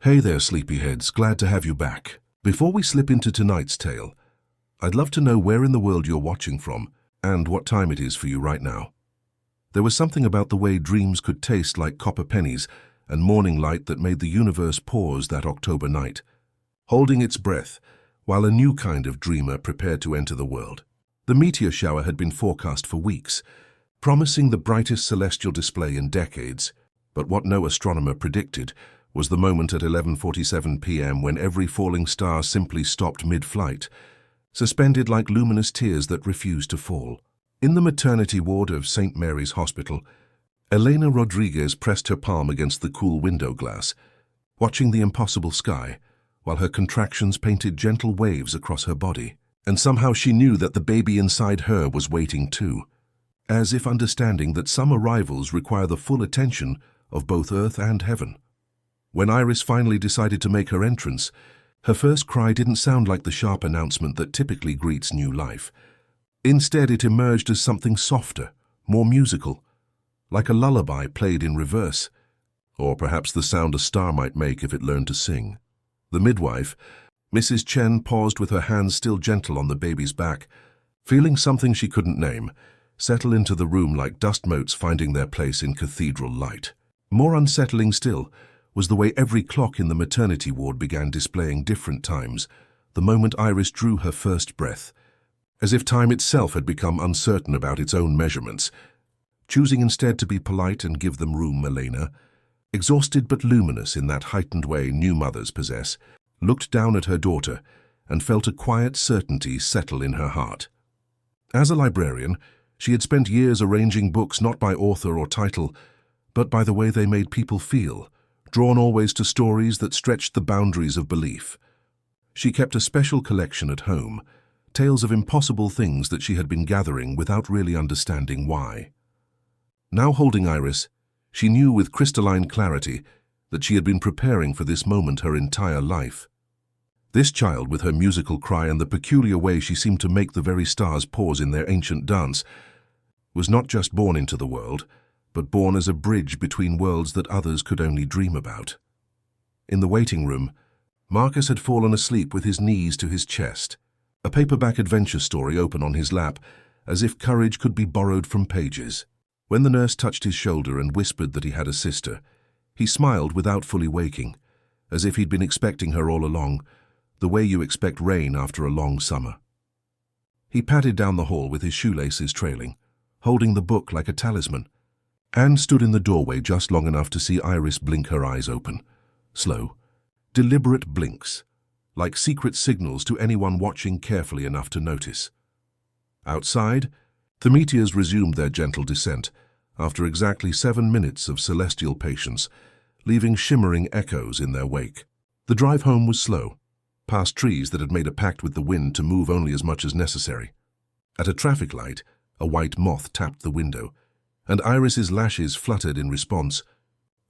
Hey there, sleepyheads, glad to have you back. Before we slip into tonight's tale, I'd love to know where in the world you're watching from and what time it is for you right now. There was something about the way dreams could taste like copper pennies and morning light that made the universe pause that October night, holding its breath while a new kind of dreamer prepared to enter the world. The meteor shower had been forecast for weeks, promising the brightest celestial display in decades, but what no astronomer predicted was the moment at 11:47 p.m. when every falling star simply stopped mid-flight, suspended like luminous tears that refused to fall. In the maternity ward of St. Mary's Hospital, Elena Rodriguez pressed her palm against the cool window glass, watching the impossible sky, while her contractions painted gentle waves across her body. And somehow she knew that the baby inside her was waiting too, as if understanding that some arrivals require the full attention of both earth and heaven. When Iris finally decided to make her entrance, her first cry didn't sound like the sharp announcement that typically greets new life. Instead, it emerged as something softer, more musical, like a lullaby played in reverse, or perhaps the sound a star might make if it learned to sing. The midwife, Mrs. Chen, paused with her hands still gentle on the baby's back, feeling something she couldn't name settle into the room like dust motes finding their place in cathedral light. More unsettling still was the way every clock in the maternity ward began displaying different times the moment Iris drew her first breath, as if time itself had become uncertain about its own measurements. Choosing instead to be polite and give them room, Elena, exhausted but luminous in that heightened way new mothers possess, looked down at her daughter and felt a quiet certainty settle in her heart. As a librarian, she had spent years arranging books not by author or title, but by the way they made people feel, drawn always to stories that stretched the boundaries of belief. She kept a special collection at home, tales of impossible things that she had been gathering without really understanding why. Now holding Iris, she knew with crystalline clarity that she had been preparing for this moment her entire life. This child, with her musical cry and the peculiar way she seemed to make the very stars pause in their ancient dance, was not just born into the world, but born as a bridge between worlds that others could only dream about. In the waiting room, Marcus had fallen asleep with his knees to his chest, a paperback adventure story open on his lap, as if courage could be borrowed from pages. When the nurse touched his shoulder and whispered that he had a sister, he smiled without fully waking, as if he'd been expecting her all along, the way you expect rain after a long summer. He padded down the hall with his shoelaces trailing, holding the book like a talisman. Anne stood in the doorway just long enough to see Iris blink her eyes open. Slow, deliberate blinks, like secret signals to anyone watching carefully enough to notice. Outside, the meteors resumed their gentle descent after exactly 7 minutes of celestial patience, leaving shimmering echoes in their wake. The drive home was slow, past trees that had made a pact with the wind to move only as much as necessary. At a traffic light, a white moth tapped the window, and Iris's lashes fluttered in response.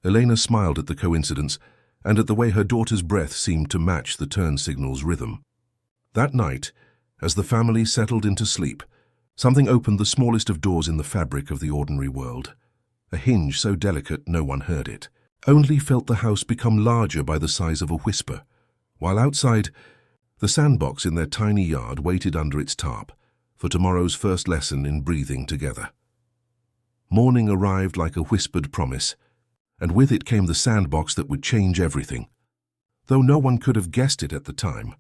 Elena smiled at the coincidence and at the way her daughter's breath seemed to match the turn signal's rhythm. That night, as the family settled into sleep, something opened the smallest of doors in the fabric of the ordinary world. A hinge so delicate no one heard it, only felt the house become larger by the size of a whisper, while outside, the sandbox in their tiny yard waited under its tarp for tomorrow's first lesson in breathing together. Morning arrived like a whispered promise, and with it came the sandbox that would change everything. Though no one could have guessed it at the time,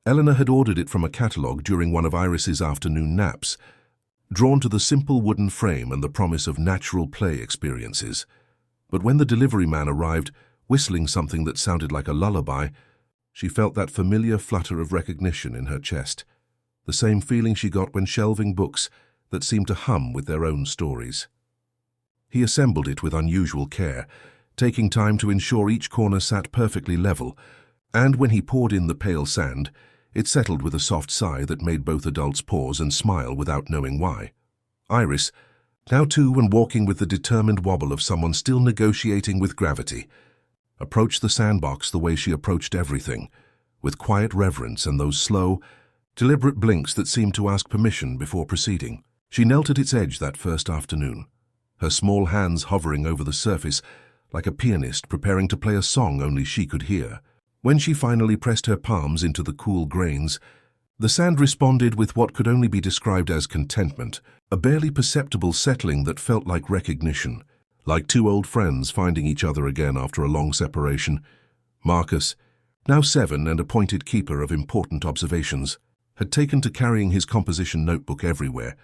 Eleanor had ordered it from a catalogue during one of Iris's afternoon naps, drawn to the simple wooden frame and the promise of natural play experiences. But when the delivery man arrived, whistling something that sounded like a lullaby, she felt that familiar flutter of recognition in her chest, the same feeling she got when shelving books that seemed to hum with their own stories. He assembled it with unusual care, taking time to ensure each corner sat perfectly level, and when he poured in the pale sand, it settled with a soft sigh that made both adults pause and smile without knowing why. Iris, now too and walking with the determined wobble of someone still negotiating with gravity, approached the sandbox the way she approached everything, with quiet reverence and those slow, deliberate blinks that seemed to ask permission before proceeding. She knelt at its edge that first afternoon, her small hands hovering over the surface like a pianist preparing to play a song only she could hear. When she finally pressed her palms into the cool grains, the sand responded with what could only be described as contentment, a barely perceptible settling that felt like recognition, like two old friends finding each other again after a long separation. Marcus, now 7 and appointed keeper of important observations, had taken to carrying his composition notebook everywhere,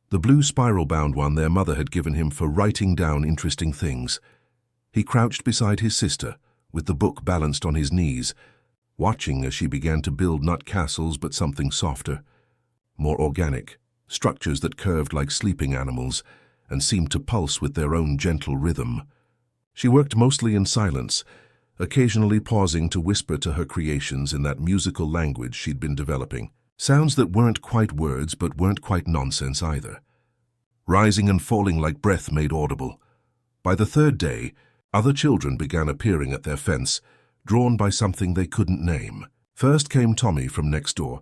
the blue spiral-bound one their mother had given him for writing down interesting things. He crouched beside his sister, with the book balanced on his knees, watching as she began to build not castles but something softer, more organic, structures that curved like sleeping animals and seemed to pulse with their own gentle rhythm. She worked mostly in silence, occasionally pausing to whisper to her creations in that musical language she'd been developing, sounds that weren't quite words but weren't quite nonsense either, rising and falling like breath made audible. By the 3rd day, other children began appearing at their fence, drawn by something they couldn't name. First came Tommy from next door,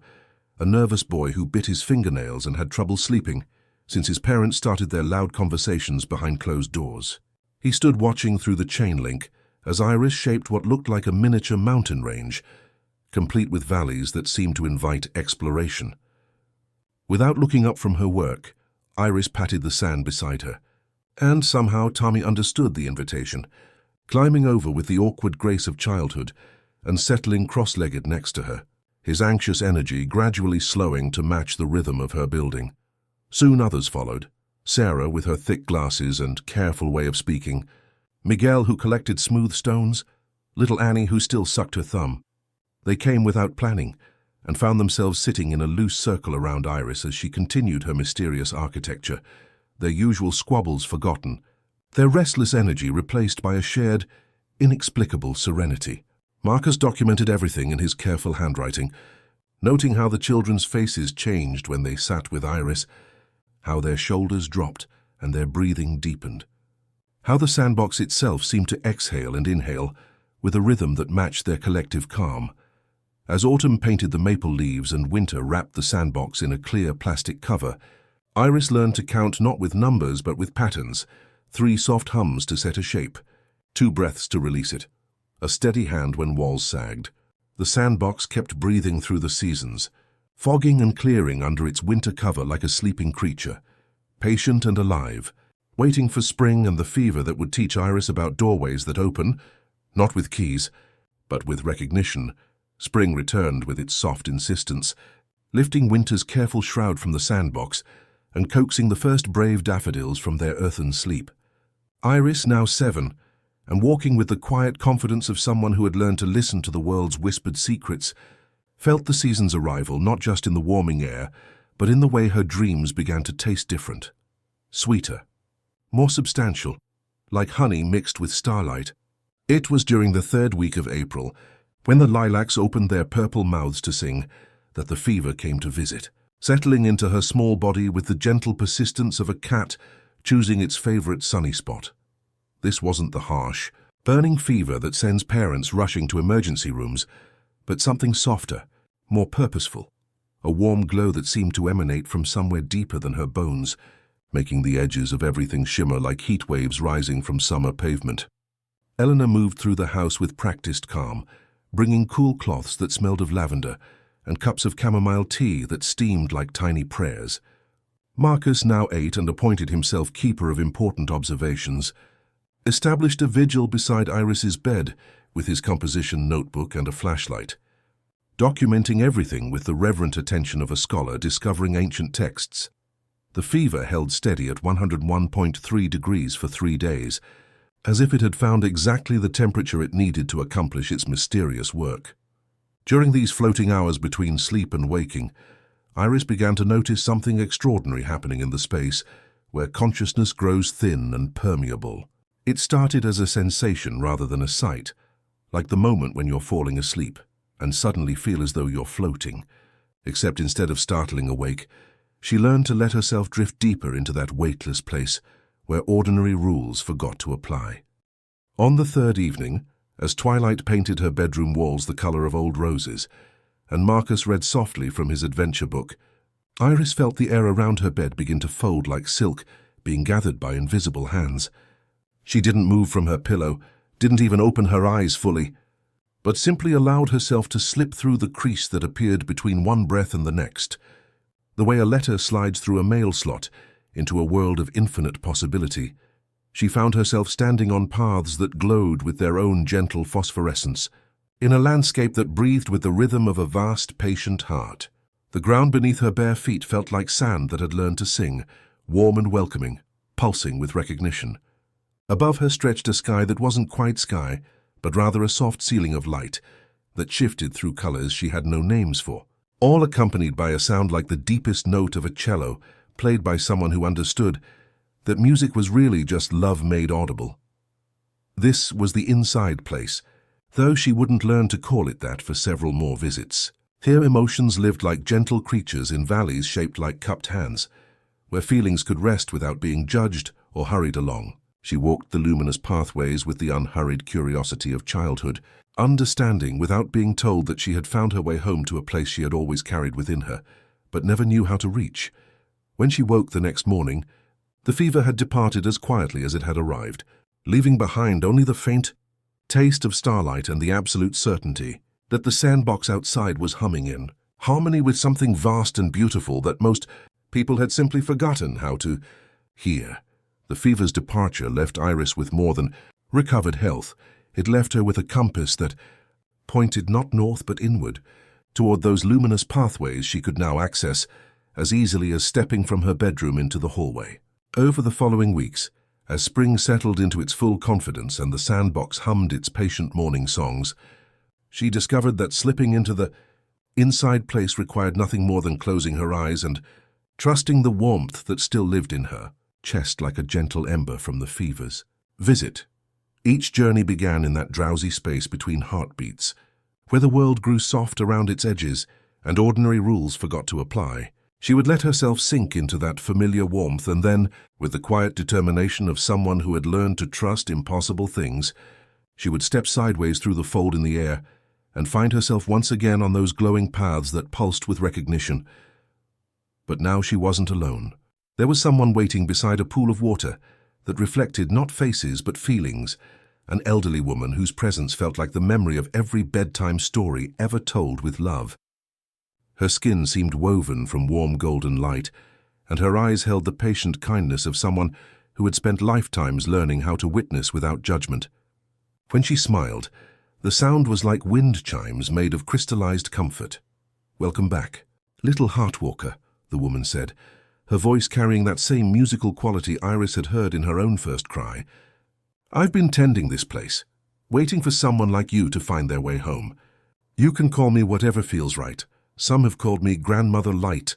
a nervous boy who bit his fingernails and had trouble sleeping, since his parents started their loud conversations behind closed doors. He stood watching through the chain link as Iris shaped what looked like a miniature mountain range, complete with valleys that seemed to invite exploration. Without looking up from her work, Iris patted the sand beside her, and somehow Tommy understood the invitation, climbing over with the awkward grace of childhood and settling cross-legged next to her, his anxious energy gradually slowing to match the rhythm of her building. Soon others followed, Sarah with her thick glasses and careful way of speaking, Miguel who collected smooth stones, little Annie who still sucked her thumb. They came without planning and found themselves sitting in a loose circle around Iris as she continued her mysterious architecture, their usual squabbles forgotten, their restless energy replaced by a shared, inexplicable serenity. Marcus documented everything in his careful handwriting, noting how the children's faces changed when they sat with Iris, how their shoulders dropped and their breathing deepened, how the sandbox itself seemed to exhale and inhale with a rhythm that matched their collective calm. As autumn painted the maple leaves and winter wrapped the sandbox in a clear plastic cover, Iris learned to count not with numbers but with patterns, 3 soft hums to set a shape, 2 breaths to release it, a steady hand when walls sagged. The sandbox kept breathing through the seasons, fogging and clearing under its winter cover like a sleeping creature, patient and alive, waiting for spring and the fever that would teach Iris about doorways that open, not with keys, but with recognition. Spring returned with its soft insistence, lifting winter's careful shroud from the sandbox and coaxing the first brave daffodils from their earthen sleep. Iris, now 7, and walking with the quiet confidence of someone who had learned to listen to the world's whispered secrets, felt the season's arrival not just in the warming air, but in the way her dreams began to taste different, sweeter, more substantial, like honey mixed with starlight. It was during the 3rd week of April, when the lilacs opened their purple mouths to sing, that the fever came to visit, settling into her small body with the gentle persistence of a cat choosing its favorite sunny spot. This wasn't the harsh, burning fever that sends parents rushing to emergency rooms, but something softer, more purposeful, a warm glow that seemed to emanate from somewhere deeper than her bones, making the edges of everything shimmer like heat waves rising from summer pavement. Eleanor moved through the house with practiced calm, bringing cool cloths that smelled of lavender and cups of chamomile tea that steamed like tiny prayers. Marcus, now 8 and appointed himself keeper of important observations, established a vigil beside Iris's bed with his composition notebook and a flashlight, documenting everything with the reverent attention of a scholar discovering ancient texts. The fever held steady at 101.3 degrees for 3 days, as if it had found exactly the temperature it needed to accomplish its mysterious work. During these floating hours between sleep and waking, Iris began to notice something extraordinary happening in the space where consciousness grows thin and permeable. It started as a sensation rather than a sight, like the moment when you're falling asleep and suddenly feel as though you're floating. Except instead of startling awake, she learned to let herself drift deeper into that weightless place where ordinary rules forgot to apply. On the 3rd evening, as twilight painted her bedroom walls the color of old roses, and Marcus read softly from his adventure book, Iris felt the air around her bed begin to fold like silk being gathered by invisible hands. She didn't move from her pillow, didn't even open her eyes fully, but simply allowed herself to slip through the crease that appeared between one breath and the next, the way a letter slides through a mail slot into a world of infinite possibility. She found herself standing on paths that glowed with their own gentle phosphorescence, in a landscape that breathed with the rhythm of a vast, patient heart. The ground beneath her bare feet felt like sand that had learned to sing, warm and welcoming, pulsing with recognition. Above her stretched a sky that wasn't quite sky, but rather a soft ceiling of light that shifted through colors she had no names for, all accompanied by a sound like the deepest note of a cello, played by someone who understood that music was really just love made audible. This was the inside place, though she wouldn't learn to call it that for several more visits. Here emotions lived like gentle creatures in valleys shaped like cupped hands, where feelings could rest without being judged or hurried along. She walked the luminous pathways with the unhurried curiosity of childhood, understanding without being told that she had found her way home to a place she had always carried within her, but never knew how to reach. When she woke the next morning, the fever had departed as quietly as it had arrived, leaving behind only the faint taste of starlight and the absolute certainty that the sandbox outside was humming in harmony with something vast and beautiful that most people had simply forgotten how to hear. The fever's departure left Iris with more than recovered health. It left her with a compass that pointed not north but inward, toward those luminous pathways she could now access as easily as stepping from her bedroom into the hallway. Over the following weeks, as spring settled into its full confidence and the sandbox hummed its patient morning songs, she discovered that slipping into the inside place required nothing more than closing her eyes and trusting the warmth that still lived in her chest like a gentle ember from the fever's visit. Each journey began in that drowsy space between heartbeats, where the world grew soft around its edges and ordinary rules forgot to apply. She would let herself sink into that familiar warmth and then, with the quiet determination of someone who had learned to trust impossible things, she would step sideways through the fold in the air and find herself once again on those glowing paths that pulsed with recognition. But now she wasn't alone. There was someone waiting beside a pool of water that reflected not faces but feelings, an elderly woman whose presence felt like the memory of every bedtime story ever told with love. Her skin seemed woven from warm golden light, and her eyes held the patient kindness of someone who had spent lifetimes learning how to witness without judgment. When she smiled, the sound was like wind chimes made of crystallized comfort. "Welcome back, little heartwalker," the woman said, her voice carrying that same musical quality Iris had heard in her own first cry. "I've been tending this place, waiting for someone like you to find their way home. You can call me whatever feels right. Some have called me Grandmother Light.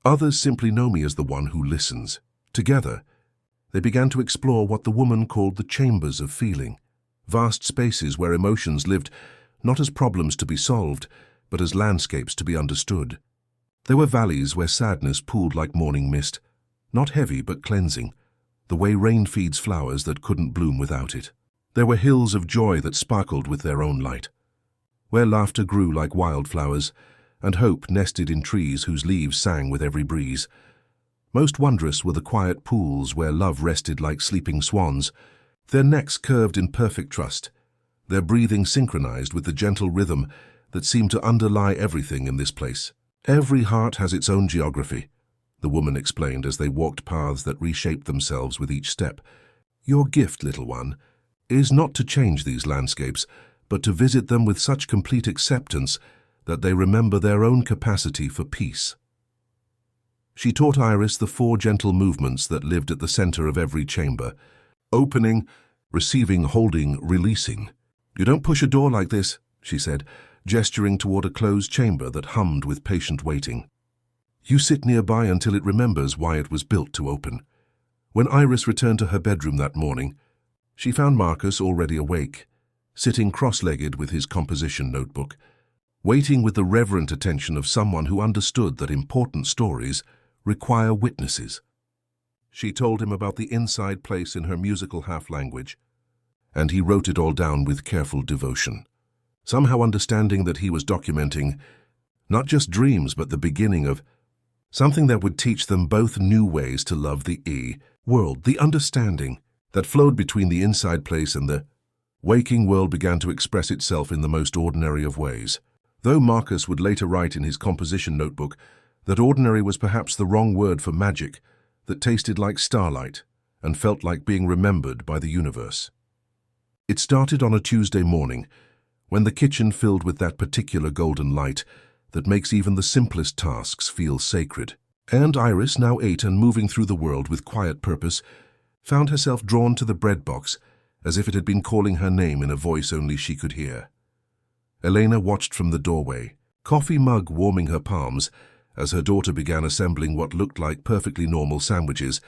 Others simply know me as the one who listens." Together, they began to explore what the woman called the chambers of feeling, vast spaces where emotions lived not as problems to be solved, but as landscapes to be understood. There were valleys where sadness pooled like morning mist, not heavy but cleansing, the way rain feeds flowers that couldn't bloom without it. There were hills of joy that sparkled with their own light, where laughter grew like wildflowers, and hope nested in trees whose leaves sang with every breeze. Most wondrous were the quiet pools where love rested like sleeping swans, their necks curved in perfect trust, their breathing synchronized with the gentle rhythm that seemed to underlie everything in this place. "Every heart has its own geography," the woman explained as they walked paths that reshaped themselves with each step. "Your gift, little one, is not to change these landscapes, but to visit them with such complete acceptance that they remember their own capacity for peace." She taught Iris the 4 gentle movements that lived at the center of every chamber: opening, receiving, holding, releasing. "You don't push a door like this," she said, gesturing toward a closed chamber that hummed with patient waiting. "You sit nearby until it remembers why it was built to open." When Iris returned to her bedroom that morning, she found Marcus already awake, sitting cross-legged with his composition notebook, waiting with the reverent attention of someone who understood that important stories require witnesses. She told him about the inside place in her musical half-language, and he wrote it all down with careful devotion, somehow understanding that he was documenting not just dreams but the beginning of something that would teach them both new ways to love the world, the understanding that flowed between the inside place and the waking world began to express itself in the most ordinary of ways. Though Marcus would later write in his composition notebook that ordinary was perhaps the wrong word for magic, that tasted like starlight and felt like being remembered by the universe. It started on a Tuesday morning, when the kitchen filled with that particular golden light that makes even the simplest tasks feel sacred. And Iris, now 8 and moving through the world with quiet purpose, found herself drawn to the bread box as if it had been calling her name in a voice only she could hear. Elena watched from the doorway, coffee mug warming her palms, as her daughter began assembling what looked like perfectly normal sandwiches,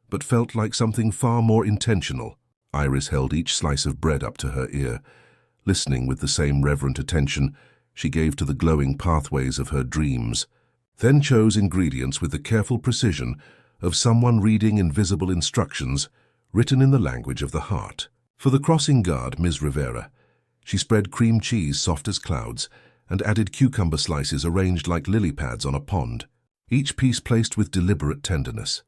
but felt like something far more intentional. Iris held each slice of bread up to her ear, listening with the same reverent attention she gave to the glowing pathways of her dreams, then chose ingredients with the careful precision of someone reading invisible instructions written in the language of the heart. For the crossing guard, Ms. Rivera, she spread cream cheese soft as clouds and added cucumber slices arranged like lily pads on a pond, each piece placed with deliberate tenderness.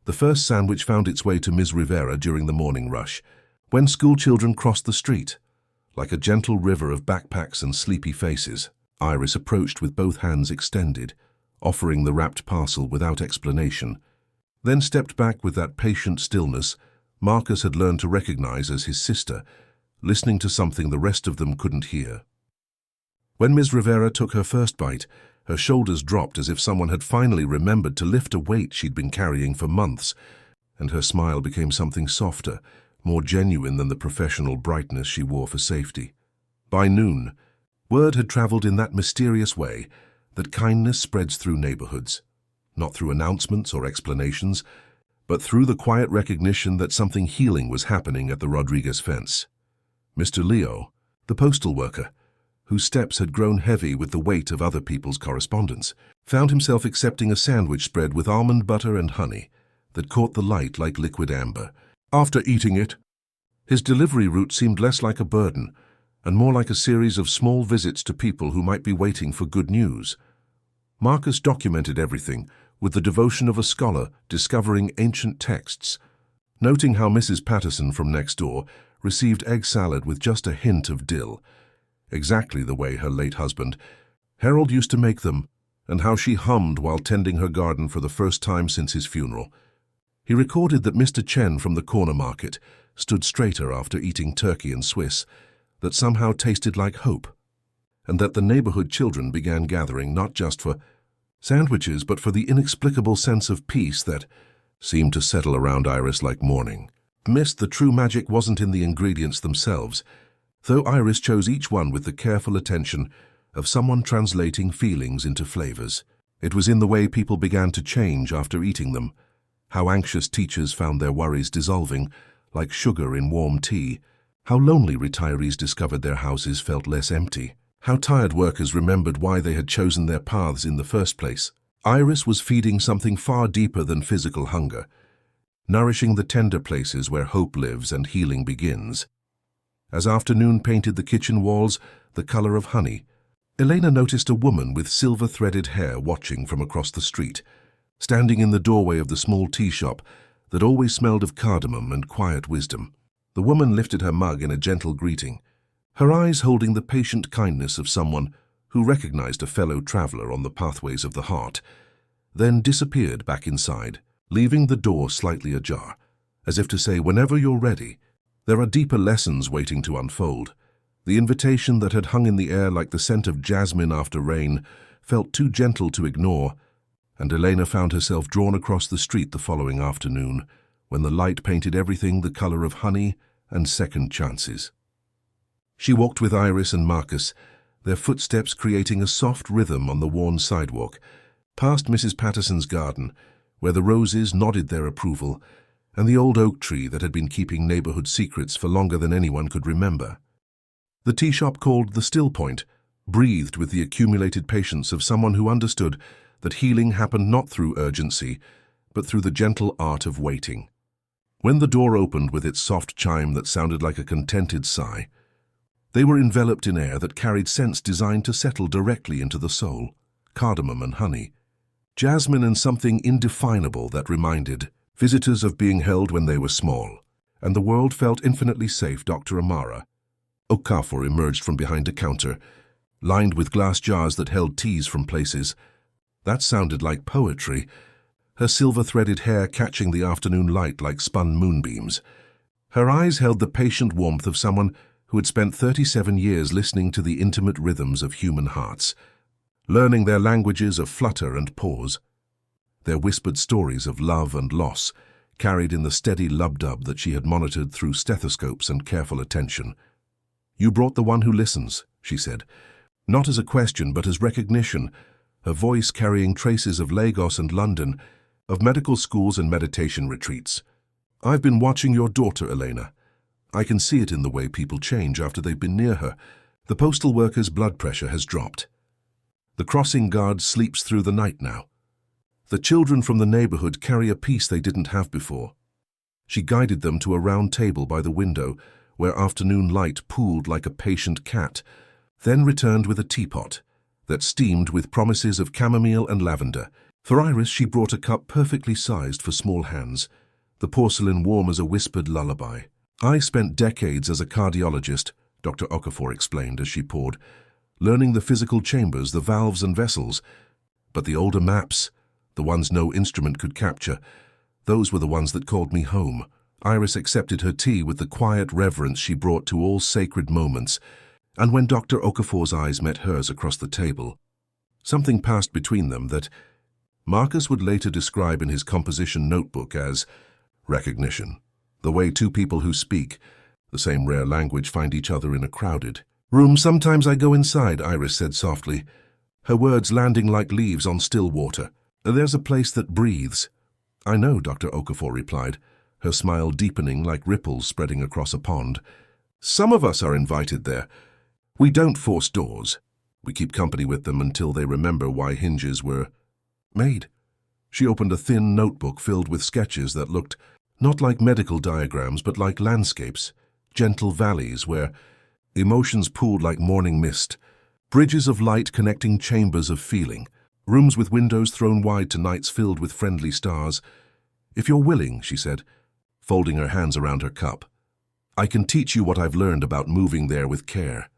The first sandwich found its way to Ms. Rivera during the morning rush, when school children crossed the street. Like a gentle river of backpacks and sleepy faces, Iris approached with both hands extended, offering the wrapped parcel without explanation, then stepped back with that patient stillness Marcus had learned to recognize as his sister, listening to something the rest of them couldn't hear. When Ms. Rivera took her first bite, her shoulders dropped as if someone had finally remembered to lift a weight she'd been carrying for months, and her smile became something softer, more genuine than the professional brightness she wore for safety. By noon, word had traveled in that mysterious way that kindness spreads through neighborhoods, not through announcements or explanations, but through the quiet recognition that something healing was happening at the Rodriguez fence. Mr. Leo, the postal worker, whose steps had grown heavy with the weight of other people's correspondence, found himself accepting a sandwich spread with almond butter and honey that caught the light like liquid amber. After eating it, his delivery route seemed less like a burden and more like a series of small visits to people who might be waiting for good news. Marcus documented everything with the devotion of a scholar discovering ancient texts, noting how Mrs. Patterson from next door received egg salad with just a hint of dill, exactly the way her late husband, Harold, used to make them, and how she hummed while tending her garden for the first time since his funeral. He recorded that Mr. Chen from the corner market stood straighter after eating turkey and Swiss that somehow tasted like hope, and that the neighborhood children began gathering not just for sandwiches but for the inexplicable sense of peace that seemed to settle around Iris like morning. The true magic wasn't in the ingredients themselves, though Iris chose each one with the careful attention of someone translating feelings into flavors. It was in the way people began to change after eating them, how anxious teachers found their worries dissolving like sugar in warm tea, how lonely retirees discovered their houses felt less empty, how tired workers remembered why they had chosen their paths in the first place. Iris was feeding something far deeper than physical hunger, nourishing the tender places where hope lives and healing begins. As afternoon painted the kitchen walls the color of honey, Elena noticed a woman with silver-threaded hair watching from across the street, standing in the doorway of the small tea shop that always smelled of cardamom and quiet wisdom. The woman lifted her mug in a gentle greeting, her eyes holding the patient kindness of someone who recognized a fellow traveler on the pathways of the heart, then disappeared back inside, leaving the door slightly ajar, as if to say, whenever you're ready, there are deeper lessons waiting to unfold. The invitation that had hung in the air like the scent of jasmine after rain felt too gentle to ignore, and Elena found herself drawn across the street the following afternoon, when the light painted everything the color of honey and second chances. She walked with Iris and Marcus, their footsteps creating a soft rhythm on the worn sidewalk, past Mrs. Patterson's garden, where the roses nodded their approval, and the old oak tree that had been keeping neighborhood secrets for longer than anyone could remember. The tea shop called the Still Point breathed with the accumulated patience of someone who understood that healing happened not through urgency, but through the gentle art of waiting. When the door opened with its soft chime that sounded like a contented sigh, they were enveloped in air that carried scents designed to settle directly into the soul, cardamom and honey, jasmine and something indefinable that reminded visitors of being held when they were small, and the world felt infinitely safe. Dr. Amara Okafor emerged from behind a counter, lined with glass jars that held teas from places. That sounded like poetry, her silver-threaded hair catching the afternoon light like spun moonbeams. Her eyes held the patient warmth of someone who had spent 37 years listening to the intimate rhythms of human hearts, learning their languages of flutter and pause, their whispered stories of love and loss, carried in the steady lub-dub that she had monitored through stethoscopes and careful attention. "You brought the one who listens," she said, not as a question but as recognition, her voice carrying traces of Lagos and London, of medical schools and meditation retreats. "I've been watching your daughter, Elena. I can see it in the way people change after they've been near her. The postal worker's blood pressure has dropped. The crossing guard sleeps through the night now. The children from the neighborhood carry a peace they didn't have before." She guided them to a round table by the window where afternoon light pooled like a patient cat, then returned with a teapot that steamed with promises of chamomile and lavender. For Iris, she brought a cup perfectly sized for small hands, the porcelain warm as a whispered lullaby. "I spent decades as a cardiologist," Dr. Okafor explained as she poured, "learning the physical chambers, the valves and vessels. But the older maps, the ones no instrument could capture, those were the ones that called me home." Iris accepted her tea with the quiet reverence she brought to all sacred moments, and when Dr. Okafor's eyes met hers across the table, something passed between them that Marcus would later describe in his composition notebook as recognition, the way two people who speak the same rare language find each other in a crowded room. "Sometimes I go inside," Iris said softly, her words landing like leaves on still water. "There's a place that breathes." "I know," Dr. Okafor replied, her smile deepening like ripples spreading across a pond. "Some of us are invited there. We don't force doors. We keep company with them until they remember why hinges were made." She opened a thin notebook filled with sketches that looked not like medical diagrams but like landscapes, gentle valleys where emotions pooled like morning mist, bridges of light connecting chambers of feeling, rooms with windows thrown wide to nights filled with friendly stars. "If you're willing," she said, folding her hands around her cup, "I can teach you what I've learned about moving there with care.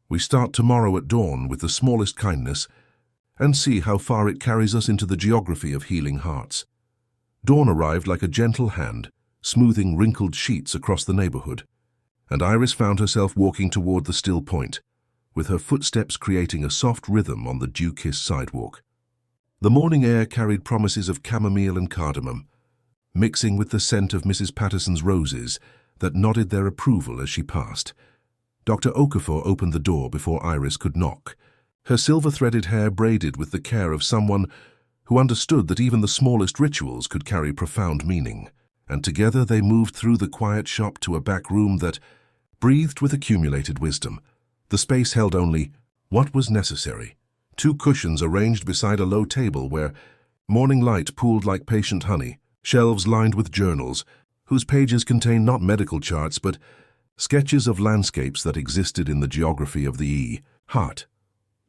We start tomorrow at dawn with the smallest kindness and see how far it carries us into the geography of healing hearts." Dawn arrived like a gentle hand, smoothing wrinkled sheets across the neighborhood, and Iris found herself walking toward the still point, with her footsteps creating a soft rhythm on the dew-kissed sidewalk. The morning air carried promises of chamomile and cardamom, mixing with the scent of Mrs. Patterson's roses that nodded their approval as she passed. Dr. Okafor opened the door before Iris could knock, her silver-threaded hair braided with the care of someone who understood that even the smallest rituals could carry profound meaning, and together they moved through the quiet shop to a back room that breathed with accumulated wisdom. The space held only what was necessary: 2 cushions arranged beside a low table where morning light pooled like patient honey, shelves lined with journals, whose pages contained not medical charts but sketches of landscapes that existed in the geography of the heart.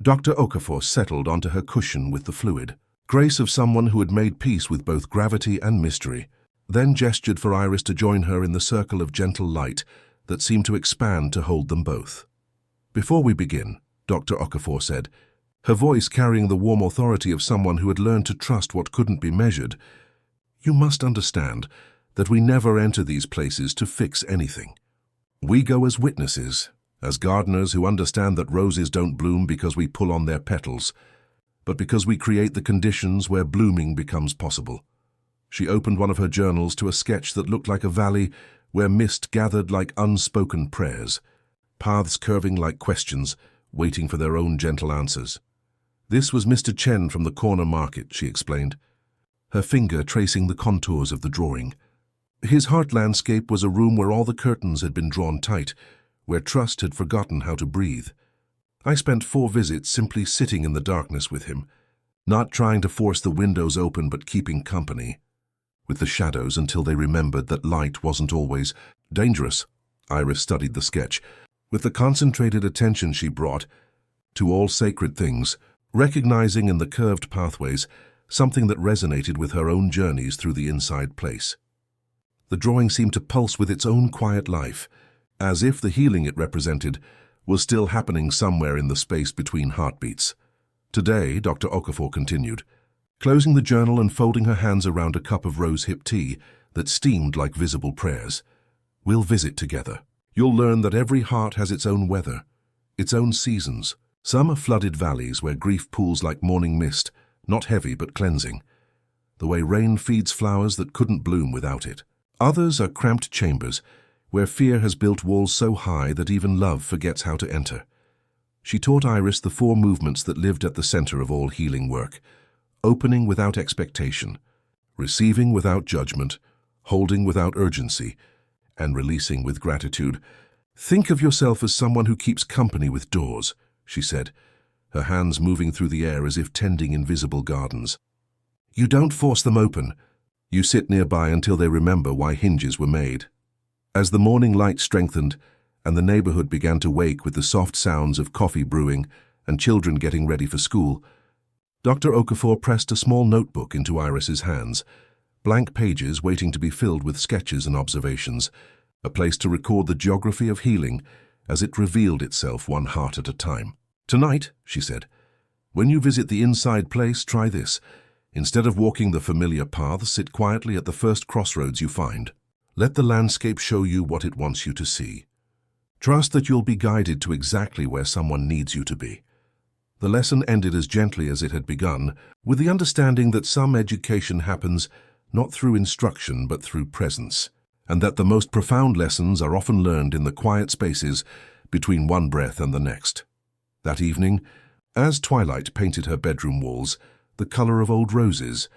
Dr. Okafor settled onto her cushion with the fluid grace of someone who had made peace with both gravity and mystery, then gestured for Iris to join her in the circle of gentle light that seemed to expand to hold them both. "Before we begin," Dr. Okafor said, her voice carrying the warm authority of someone who had learned to trust what couldn't be measured, "you must understand that we never enter these places to fix anything. We go as witnesses, as gardeners who understand that roses don't bloom because we pull on their petals, but because we create the conditions where blooming becomes possible." She opened one of her journals to a sketch that looked like a valley where mist gathered like unspoken prayers, paths curving like questions, waiting for their own gentle answers. "This was Mr. Chen from the corner market," she explained, her finger tracing the contours of the drawing. "His heart landscape was a room where all the curtains had been drawn tight, where trust had forgotten how to breathe. I spent 4 visits simply sitting in the darkness with him, not trying to force the windows open but keeping company with the shadows until they remembered that light wasn't always dangerous." Iris studied the sketch with the concentrated attention she brought to all sacred things, recognizing in the curved pathways something that resonated with her own journeys through the inside place. The drawing seemed to pulse with its own quiet life, as if the healing it represented was still happening somewhere in the space between heartbeats. Today, Dr. Okafor continued, closing the journal and folding her hands around a cup of rose-hip tea that steamed like visible prayers. We'll visit together. You'll learn that every heart has its own weather, its own seasons. Some are flooded valleys where grief pools like morning mist, not heavy but cleansing, the way rain feeds flowers that couldn't bloom without it. Others are cramped chambers where fear has built walls so high that even love forgets how to enter. She taught Iris the 4 movements that lived at the center of all healing work: opening without expectation, receiving without judgment, holding without urgency, and releasing with gratitude. Think of yourself as someone who keeps company with doors, she said, her hands moving through the air as if tending invisible gardens. You don't force them open. You sit nearby until they remember why hinges were made. As the morning light strengthened and the neighborhood began to wake with the soft sounds of coffee brewing and children getting ready for school, Dr. Okafor pressed a small notebook into Iris's hands, blank pages waiting to be filled with sketches and observations, a place to record the geography of healing as it revealed itself one heart at a time. Tonight, she said, when you visit the inside place, try this. Instead of walking the familiar paths, sit quietly at the first crossroads you find. Let the landscape show you what it wants you to see. Trust that you'll be guided to exactly where someone needs you to be. The lesson ended as gently as it had begun, with the understanding that some education happens not through instruction but through presence, and that the most profound lessons are often learned in the quiet spaces between one breath and the next. That evening, as twilight painted her bedroom walls the color of old roses,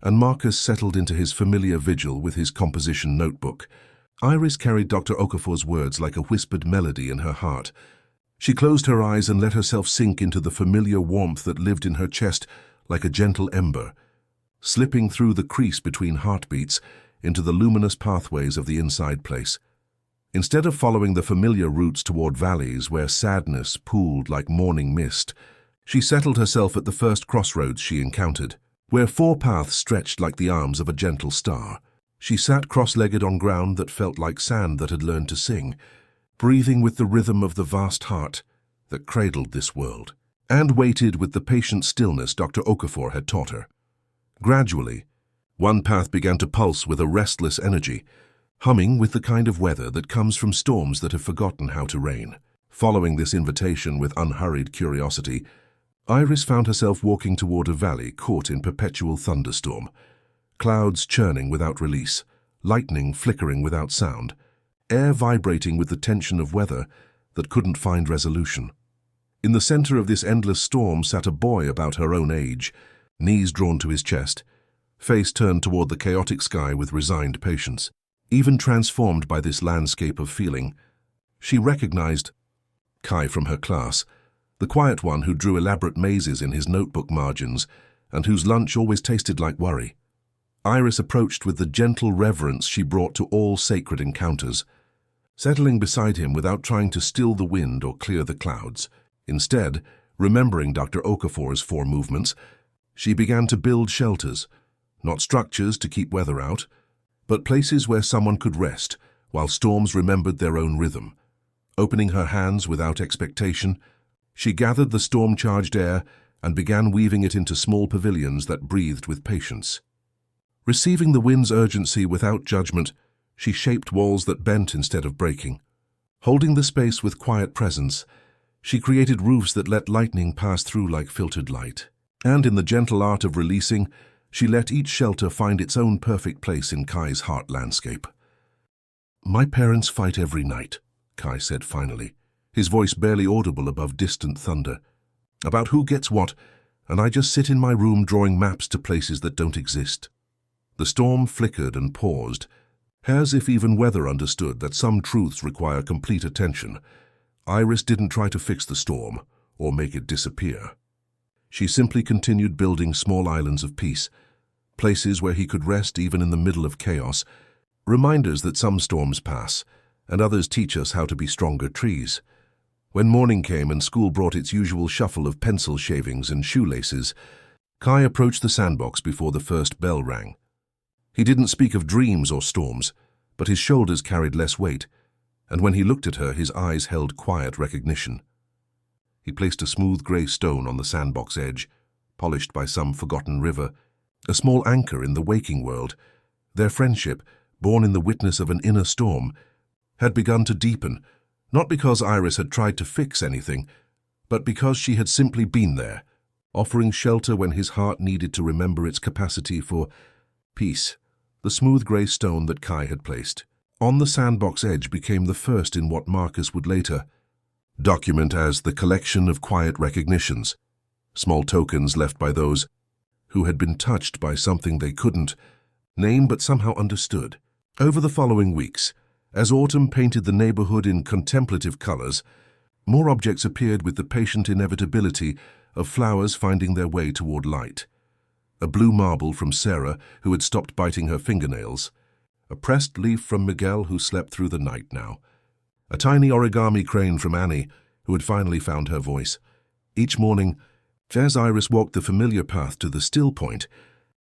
and Marcus settled into his familiar vigil with his composition notebook, Iris carried Dr. Okafor's words like a whispered melody in her heart. She closed her eyes and let herself sink into the familiar warmth that lived in her chest like a gentle ember, slipping through the crease between heartbeats into the luminous pathways of the inside place. Instead of following the familiar routes toward valleys where sadness pooled like morning mist, she settled herself at the first crossroads she encountered, where 4 paths stretched like the arms of a gentle star. She sat cross-legged on ground that felt like sand that had learned to sing, breathing with the rhythm of the vast heart that cradled this world, and waited with the patient stillness Dr. Okafor had taught her. Gradually, one path began to pulse with a restless energy, humming with the kind of weather that comes from storms that have forgotten how to rain. Following this invitation with unhurried curiosity, Iris found herself walking toward a valley caught in perpetual thunderstorm, clouds churning without release, lightning flickering without sound, air vibrating with the tension of weather that couldn't find resolution. In the center of this endless storm sat a boy about her own age, knees drawn to his chest, face turned toward the chaotic sky with resigned patience. Even transformed by this landscape of feeling, she recognized Kai from her class, the quiet one who drew elaborate mazes in his notebook margins and whose lunch always tasted like worry. Iris approached with the gentle reverence she brought to all sacred encounters, settling beside him without trying to still the wind or clear the clouds. Instead, remembering Dr. Okafor's 4 movements, she began to build shelters, not structures to keep weather out, but places where someone could rest while storms remembered their own rhythm. Opening her hands without expectation, she gathered the storm-charged air and began weaving it into small pavilions that breathed with patience. Receiving the wind's urgency without judgment, she shaped walls that bent instead of breaking. Holding the space with quiet presence, she created roofs that let lightning pass through like filtered light. And in the gentle art of releasing, she let each shelter find its own perfect place in Kai's heart landscape. "My parents fight every night," Kai said finally, his voice barely audible above distant thunder. "About who gets what, and I just sit in my room drawing maps to places that don't exist." The storm flickered and paused, as if even weather understood that some truths require complete attention. Iris didn't try to fix the storm or make it disappear. She simply continued building small islands of peace, places where he could rest even in the middle of chaos, reminders that some storms pass and others teach us how to be stronger trees. When morning came and school brought its usual shuffle of pencil shavings and shoelaces, Kai approached the sandbox before the first bell rang. He didn't speak of dreams or storms, but his shoulders carried less weight, and when he looked at her, his eyes held quiet recognition. He placed a smooth grey stone on the sandbox edge, polished by some forgotten river, a small anchor in the waking world. Their friendship, born in the witness of an inner storm, had begun to deepen, not because Iris had tried to fix anything, but because she had simply been there, offering shelter when his heart needed to remember its capacity for peace. The smooth grey stone that Kai had placed on the sandbox edge became the first in what Marcus would later document as the collection of quiet recognitions, small tokens left by those who had been touched by something they couldn't name but somehow understood. Over the following weeks, as autumn painted the neighborhood in contemplative colors, more objects appeared with the patient inevitability of flowers finding their way toward light. A blue marble from Sarah, who had stopped biting her fingernails. A pressed leaf from Miguel, who slept through the night now. A tiny origami crane from Annie, who had finally found her voice. Each morning, as Iris walked the familiar path to the still point,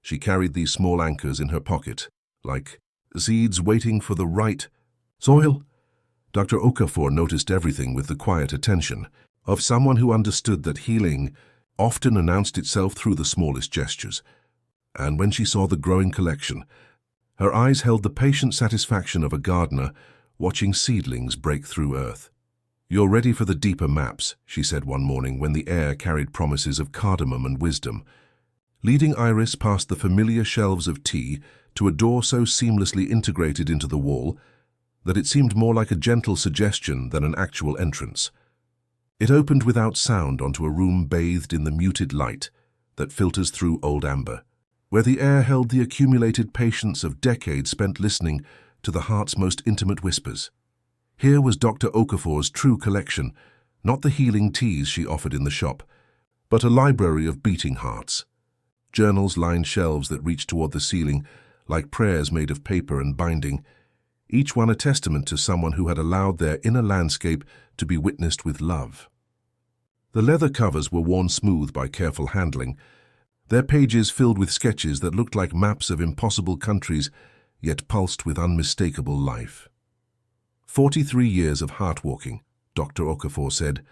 she carried these small anchors in her pocket, like seeds waiting for the right soil. Dr. Okafor noticed everything with the quiet attention of someone who understood that healing often announced itself through the smallest gestures. And when she saw the growing collection, her eyes held the patient satisfaction of a gardener watching seedlings break through earth. "You're ready for the deeper maps," she said one morning when the air carried promises of cardamom and wisdom, leading Iris past the familiar shelves of tea to a door so seamlessly integrated into the wall that it seemed more like a gentle suggestion than an actual entrance. It opened without sound onto a room bathed in the muted light that filters through old amber, where the air held the accumulated patience of decades spent listening to the heart's most intimate whispers. Here was Dr. Okafor's true collection, not the healing teas she offered in the shop, but a library of beating hearts. Journals lined shelves that reached toward the ceiling, like prayers made of paper and binding, each one a testament to someone who had allowed their inner landscape to be witnessed with love. The leather covers were worn smooth by careful handling, their pages filled with sketches that looked like maps of impossible countries, yet pulsed with unmistakable life. 43 years of heart-walking, Dr. Okafor said,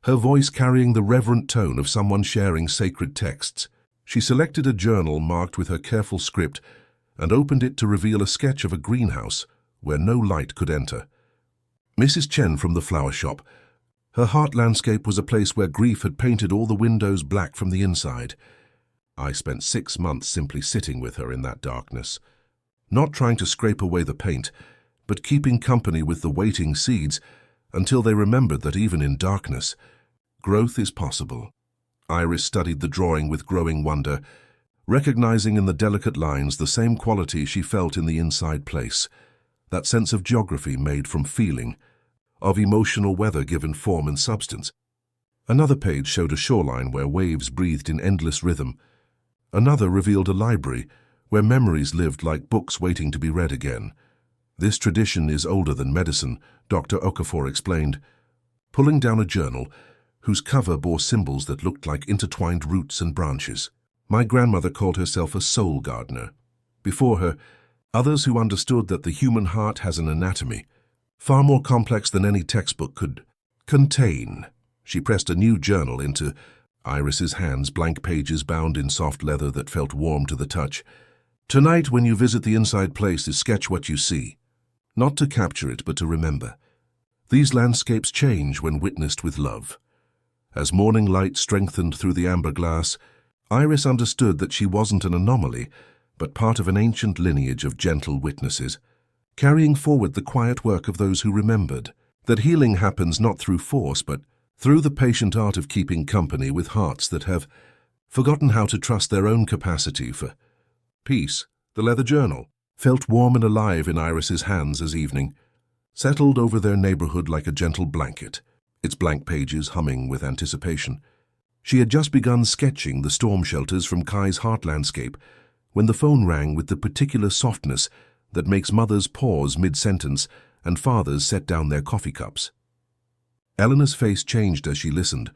her voice carrying the reverent tone of someone sharing sacred texts. She selected a journal marked with her careful script and opened it to reveal a sketch of a greenhouse where no light could enter. Mrs. Chen from the flower shop. Her heart landscape was a place where grief had painted all the windows black from the inside. I spent 6 months simply sitting with her in that darkness, not trying to scrape away the paint, but keeping company with the waiting seeds until they remembered that even in darkness, growth is possible. Iris studied the drawing with growing wonder, recognizing in the delicate lines the same quality she felt in the inside place, that sense of geography made from feeling, of emotional weather given form and substance. Another page showed a shoreline where waves breathed in endless rhythm. Another revealed a library where memories lived like books waiting to be read again. This tradition is older than medicine, Dr. Okafor explained, pulling down a journal whose cover bore symbols that looked like intertwined roots and branches. My grandmother called herself a soul gardener. Before her, others who understood that the human heart has an anatomy, far more complex than any textbook could contain. She pressed a new journal into Iris's hands, blank pages bound in soft leather that felt warm to the touch. "Tonight, when you visit the inside place, is sketch what you see. Not to capture it, but to remember. These landscapes change when witnessed with love." As morning light strengthened through the amber glass, Iris understood that she wasn't an anomaly, but part of an ancient lineage of gentle witnesses, carrying forward the quiet work of those who remembered, that healing happens not through force, but through the patient art of keeping company with hearts that have forgotten how to trust their own capacity for peace. The leather journal felt warm and alive in Iris's hands as evening settled over their neighborhood like a gentle blanket, its blank pages humming with anticipation. She had just begun sketching the storm shelters from Kai's heart landscape when the phone rang with the particular softness that makes mothers pause mid-sentence and fathers set down their coffee cups. Eleanor's face changed as she listened,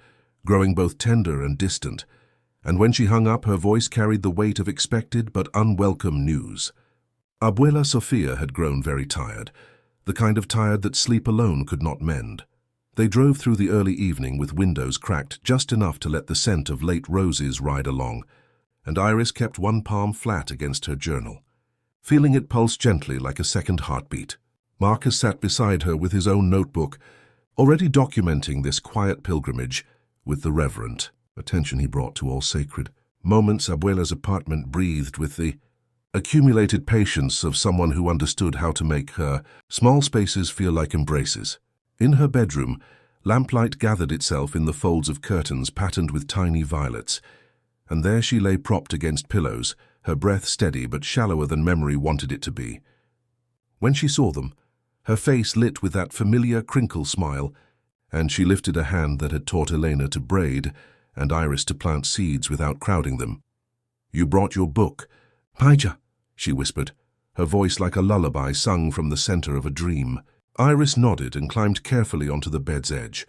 growing both tender and distant, and when she hung up, her voice carried the weight of expected but unwelcome news. Abuela Sofia had grown very tired, the kind of tired that sleep alone could not mend. They drove through the early evening with windows cracked just enough to let the scent of late roses ride along, and Iris kept one palm flat against her journal, feeling it pulse gently like a second heartbeat. Marcus sat beside her with his own notebook, already documenting this quiet pilgrimage with the reverent attention he brought to all sacred moments. Abuela's apartment breathed with the accumulated patience of someone who understood how to make her small spaces feel like embraces. In her bedroom, lamplight gathered itself in the folds of curtains patterned with tiny violets, and there she lay propped against pillows, her breath steady but shallower than memory wanted it to be. When she saw them, her face lit with that familiar crinkle smile, and she lifted a hand that had taught Elena to braid and Iris to plant seeds without crowding them. "You brought your book, Paija," she whispered, her voice like a lullaby sung from the center of a dream. Iris nodded and climbed carefully onto the bed's edge,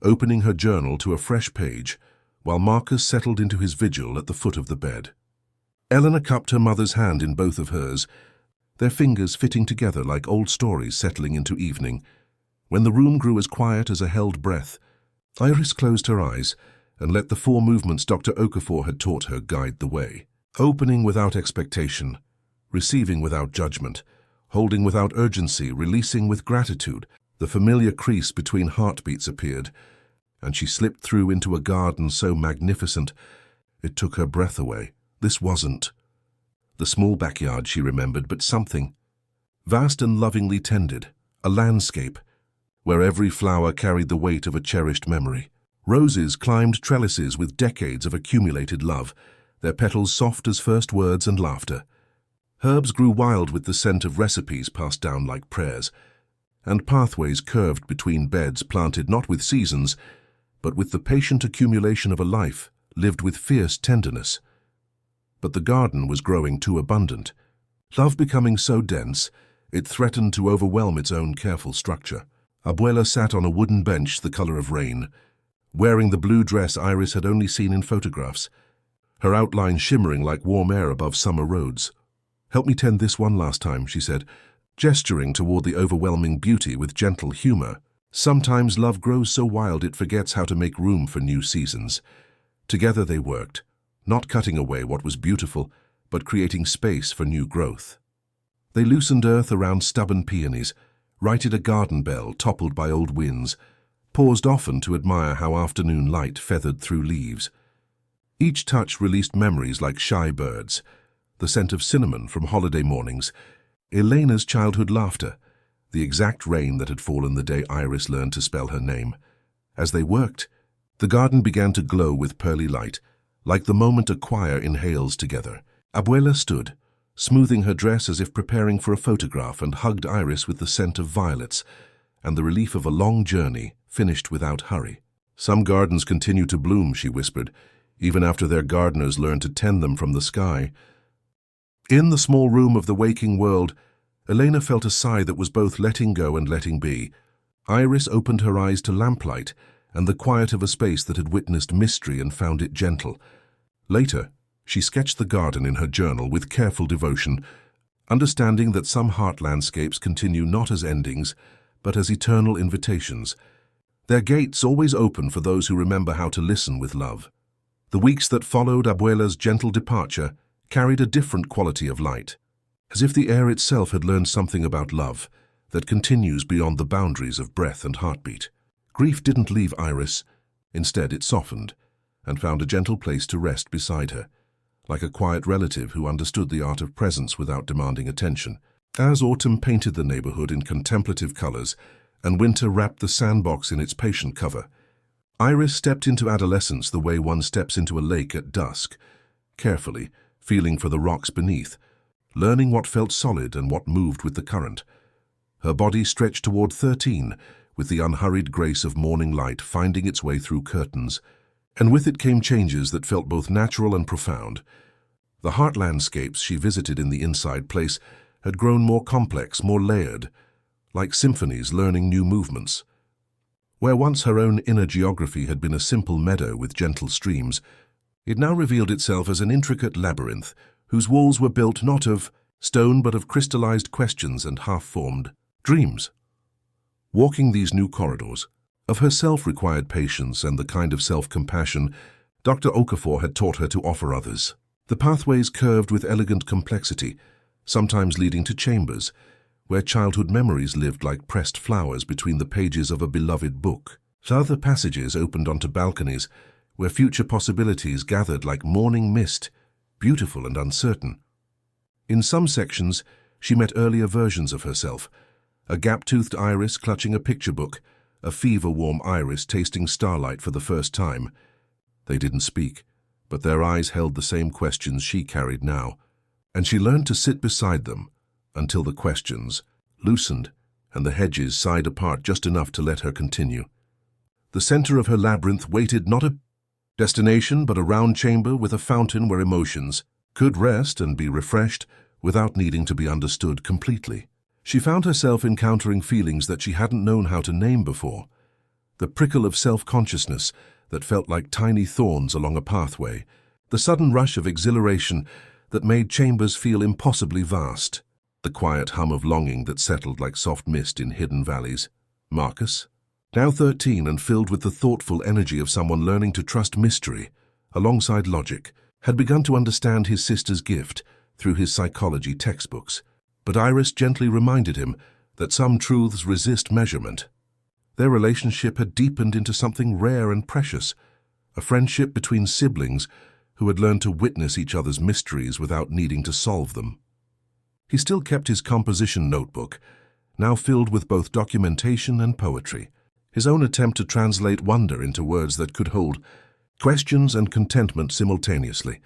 opening her journal to a fresh page, while Marcus settled into his vigil at the foot of the bed. Elena cupped her mother's hand in both of hers, their fingers fitting together like old stories settling into evening. When the room grew as quiet as a held breath, Iris closed her eyes and let the 4 movements Dr. Okafor had taught her guide the way. Opening without expectation, receiving without judgment, holding without urgency, releasing with gratitude. The familiar crease between heartbeats appeared, and she slipped through into a garden so magnificent it took her breath away. This wasn't the small backyard she remembered, but something vast and lovingly tended, a landscape where every flower carried the weight of a cherished memory. Roses climbed trellises with decades of accumulated love, their petals soft as first words and laughter. Herbs grew wild with the scent of recipes passed down like prayers, and pathways curved between beds planted not with seasons, but with the patient accumulation of a life lived with fierce tenderness. But the garden was growing too abundant, love becoming so dense it threatened to overwhelm its own careful structure. Abuela sat on a wooden bench the color of rain, wearing the blue dress Iris had only seen in photographs, her outline shimmering like warm air above summer roads. "Help me tend this one last time," she said, gesturing toward the overwhelming beauty with gentle humor. Sometimes love grows so wild it forgets how to make room for new seasons. Together they worked, not cutting away what was beautiful, but creating space for new growth. They loosened earth around stubborn peonies, righted a garden bell toppled by old winds, paused often to admire how afternoon light feathered through leaves. Each touch released memories like shy birds, the scent of cinnamon from holiday mornings, Elena's childhood laughter, the exact rain that had fallen the day Iris learned to spell her name. As they worked, the garden began to glow with pearly light, like the moment a choir inhales together. Abuela stood, smoothing her dress as if preparing for a photograph, and hugged Iris with the scent of violets and the relief of a long journey finished without hurry. "Some gardens continue to bloom," she whispered, "even after their gardeners learn to tend them from the sky." In the small room of the waking world, Elena felt a sigh that was both letting go and letting be. Iris opened her eyes to lamplight and the quiet of a space that had witnessed mystery and found it gentle. Later, she sketched the garden in her journal with careful devotion, understanding that some heart landscapes continue not as endings, but as eternal invitations. Their gates always open for those who remember how to listen with love. The weeks that followed Abuela's gentle departure carried a different quality of light, as if the air itself had learned something about love that continues beyond the boundaries of breath and heartbeat. Grief didn't leave Iris. Instead, it softened and found a gentle place to rest beside her, like a quiet relative who understood the art of presence without demanding attention. As autumn painted the neighborhood in contemplative colors and winter wrapped the sandbox in its patient cover, Iris stepped into adolescence the way one steps into a lake at dusk, carefully, feeling for the rocks beneath, learning what felt solid and what moved with the current. Her body stretched toward 13, with the unhurried grace of morning light finding its way through curtains, and with it came changes that felt both natural and profound. The heart landscapes she visited in the inside place had grown more complex, more layered, like symphonies learning new movements. Where once her own inner geography had been a simple meadow with gentle streams, it now revealed itself as an intricate labyrinth whose walls were built not of stone but of crystallized questions and half-formed dreams. Walking these new corridors, of herself required patience and the kind of self-compassion Dr. Okafor had taught her to offer others. The pathways curved with elegant complexity, sometimes leading to chambers, where childhood memories lived like pressed flowers between the pages of a beloved book. Other passages opened onto balconies, where future possibilities gathered like morning mist, beautiful and uncertain. In some sections, she met earlier versions of herself, a gap-toothed Iris clutching a picture book, a fever-warm Iris tasting starlight for the first time. They didn't speak, but their eyes held the same questions she carried now, and she learned to sit beside them until the questions loosened and the hedges sighed apart just enough to let her continue. The center of her labyrinth waited not a destination but a round chamber with a fountain where emotions could rest and be refreshed without needing to be understood completely. She found herself encountering feelings that she hadn't known how to name before, the prickle of self-consciousness that felt like tiny thorns along a pathway, the sudden rush of exhilaration that made chambers feel impossibly vast, the quiet hum of longing that settled like soft mist in hidden valleys. Marcus, now 13 and filled with the thoughtful energy of someone learning to trust mystery alongside logic, had begun to understand his sister's gift through his psychology textbooks. But Iris gently reminded him that some truths resist measurement. Their relationship had deepened into something rare and precious, a friendship between siblings who had learned to witness each other's mysteries without needing to solve them. He still kept his composition notebook, now filled with both documentation and poetry, his own attempt to translate wonder into words that could hold questions and contentment simultaneously.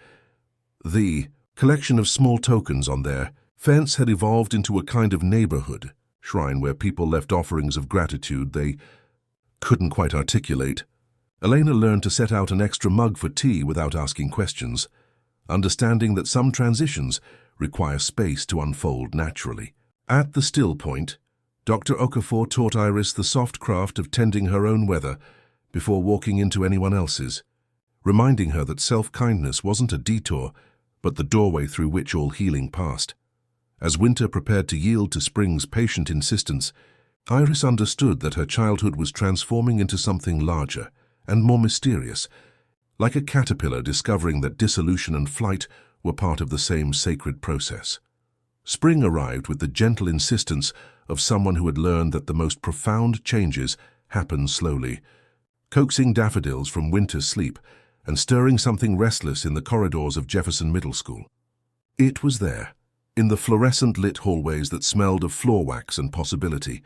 The collection of small tokens on their fence had evolved into a kind of neighborhood shrine where people left offerings of gratitude they couldn't quite articulate. Elena learned to set out an extra mug for tea without asking questions, understanding that some transitions require space to unfold naturally. At the still point, Dr. Okafor taught Iris the soft craft of tending her own weather before walking into anyone else's, reminding her that self-kindness wasn't a detour, but the doorway through which all healing passed. As winter prepared to yield to spring's patient insistence, Iris understood that her childhood was transforming into something larger and more mysterious, like a caterpillar discovering that dissolution and flight were part of the same sacred process. Spring arrived with the gentle insistence of someone who had learned that the most profound changes happen slowly, coaxing daffodils from winter's sleep and stirring something restless in the corridors of Jefferson Middle School. It was there, in the fluorescent-lit hallways that smelled of floor wax and possibility,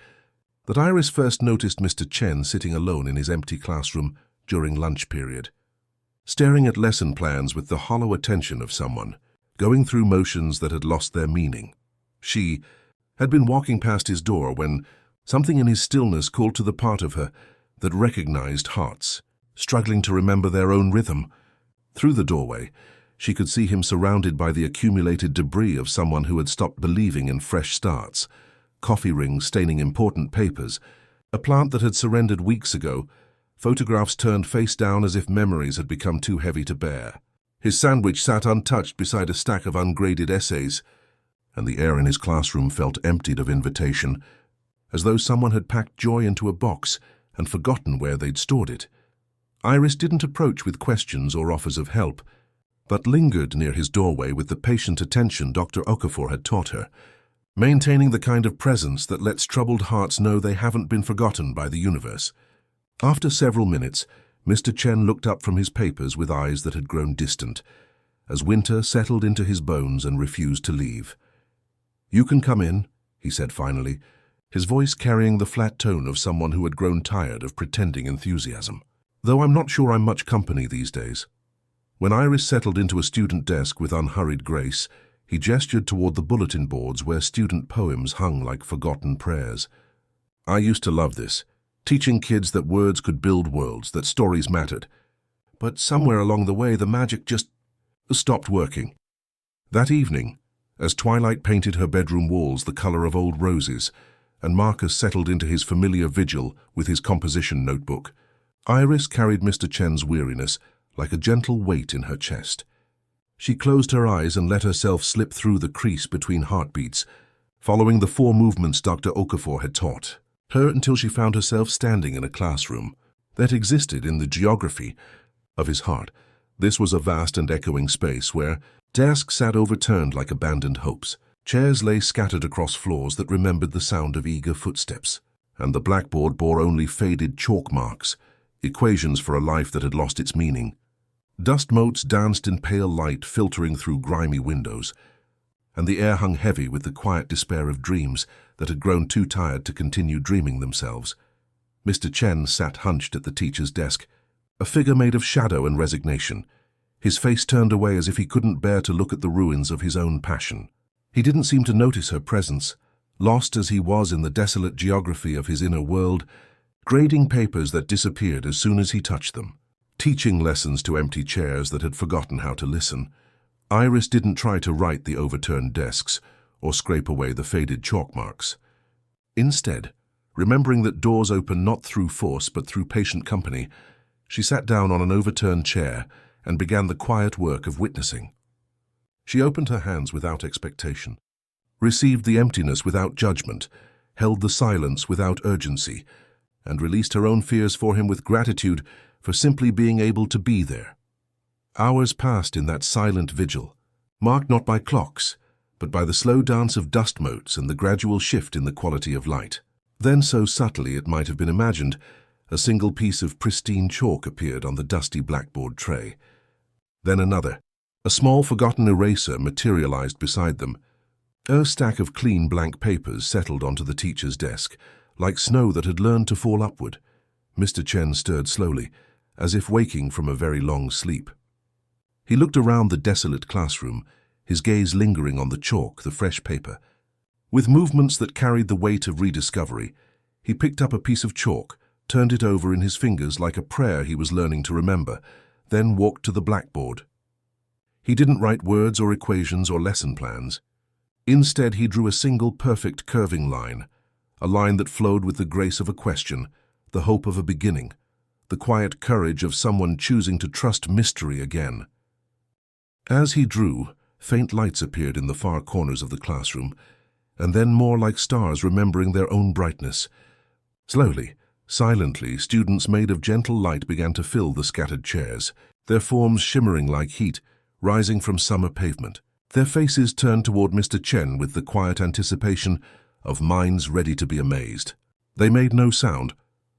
that Iris first noticed Mr. Chen sitting alone in his empty classroom during lunch period, staring at lesson plans with the hollow attention of someone going through motions that had lost their meaning. She had been walking past his door when something in his stillness called to the part of her that recognized hearts, struggling to remember their own rhythm. Through the doorway, she could see him surrounded by the accumulated debris of someone who had stopped believing in fresh starts, coffee rings staining important papers, a plant that had surrendered weeks ago, photographs turned face down as if memories had become too heavy to bear. His sandwich sat untouched beside a stack of ungraded essays, and the air in his classroom felt emptied of invitation, as though someone had packed joy into a box and forgotten where they'd stored it. Iris didn't approach with questions or offers of help, but lingered near his doorway with the patient attention Dr. Okafor had taught her, maintaining the kind of presence that lets troubled hearts know they haven't been forgotten by the universe. After several minutes, Mr. Chen looked up from his papers with eyes that had grown distant, as winter settled into his bones and refused to leave. "You can come in," he said finally, his voice carrying the flat tone of someone who had grown tired of pretending enthusiasm. "Though I'm not sure I'm much company these days." When Iris settled into a student desk with unhurried grace, he gestured toward the bulletin boards where student poems hung like forgotten prayers. "I used to love this, teaching kids that words could build worlds, that stories mattered. But somewhere along the way, the magic just stopped working." That evening, as twilight painted her bedroom walls the color of old roses, and Marcus settled into his familiar vigil with his composition notebook, Iris carried Mr. Chen's weariness like a gentle weight in her chest. She closed her eyes and let herself slip through the crease between heartbeats, following the 4 movements Dr. Okafor had taught her until she found herself standing in a classroom that existed in the geography of his heart. This was a vast and echoing space where desks sat overturned like abandoned hopes. Chairs lay scattered across floors that remembered the sound of eager footsteps, and the blackboard bore only faded chalk marks, equations for a life that had lost its meaning. Dust motes danced in pale light filtering through grimy windows, and the air hung heavy with the quiet despair of dreams that had grown too tired to continue dreaming themselves. Mr. Chen sat hunched at the teacher's desk, a figure made of shadow and resignation, his face turned away as if he couldn't bear to look at the ruins of his own passion. He didn't seem to notice her presence, lost as he was in the desolate geography of his inner world, grading papers that disappeared as soon as he touched them, teaching lessons to empty chairs that had forgotten how to listen. Iris didn't try to right the overturned desks or scrape away the faded chalk marks. Instead, remembering that doors open not through force but through patient company, she sat down on an overturned chair and began the quiet work of witnessing. She opened her hands without expectation, received the emptiness without judgment, held the silence without urgency, and released her own fears for him with gratitude for simply being able to be there. Hours passed in that silent vigil, marked not by clocks, but by the slow dance of dust motes and the gradual shift in the quality of light. Then, so subtly it might have been imagined, a single piece of pristine chalk appeared on the dusty blackboard tray. Then another. A small forgotten eraser materialized beside them. A stack of clean blank papers settled onto the teacher's desk, like snow that had learned to fall upward. Mr. Chen stirred slowly, as if waking from a very long sleep. He looked around the desolate classroom, his gaze lingering on the chalk, the fresh paper. With movements that carried the weight of rediscovery, he picked up a piece of chalk, turned it over in his fingers like a prayer he was learning to remember, then walked to the blackboard. He didn't write words or equations or lesson plans. Instead, he drew a single perfect curving line, a line that flowed with the grace of a question, the hope of a beginning, the quiet courage of someone choosing to trust mystery again. As he drew, faint lights appeared in the far corners of the classroom, and then more like stars remembering their own brightness. Slowly, silently, students made of gentle light began to fill the scattered chairs, their forms shimmering like heat, rising from summer pavement. Their faces turned toward Mr. Chen with the quiet anticipation of minds ready to be amazed. They made no sound,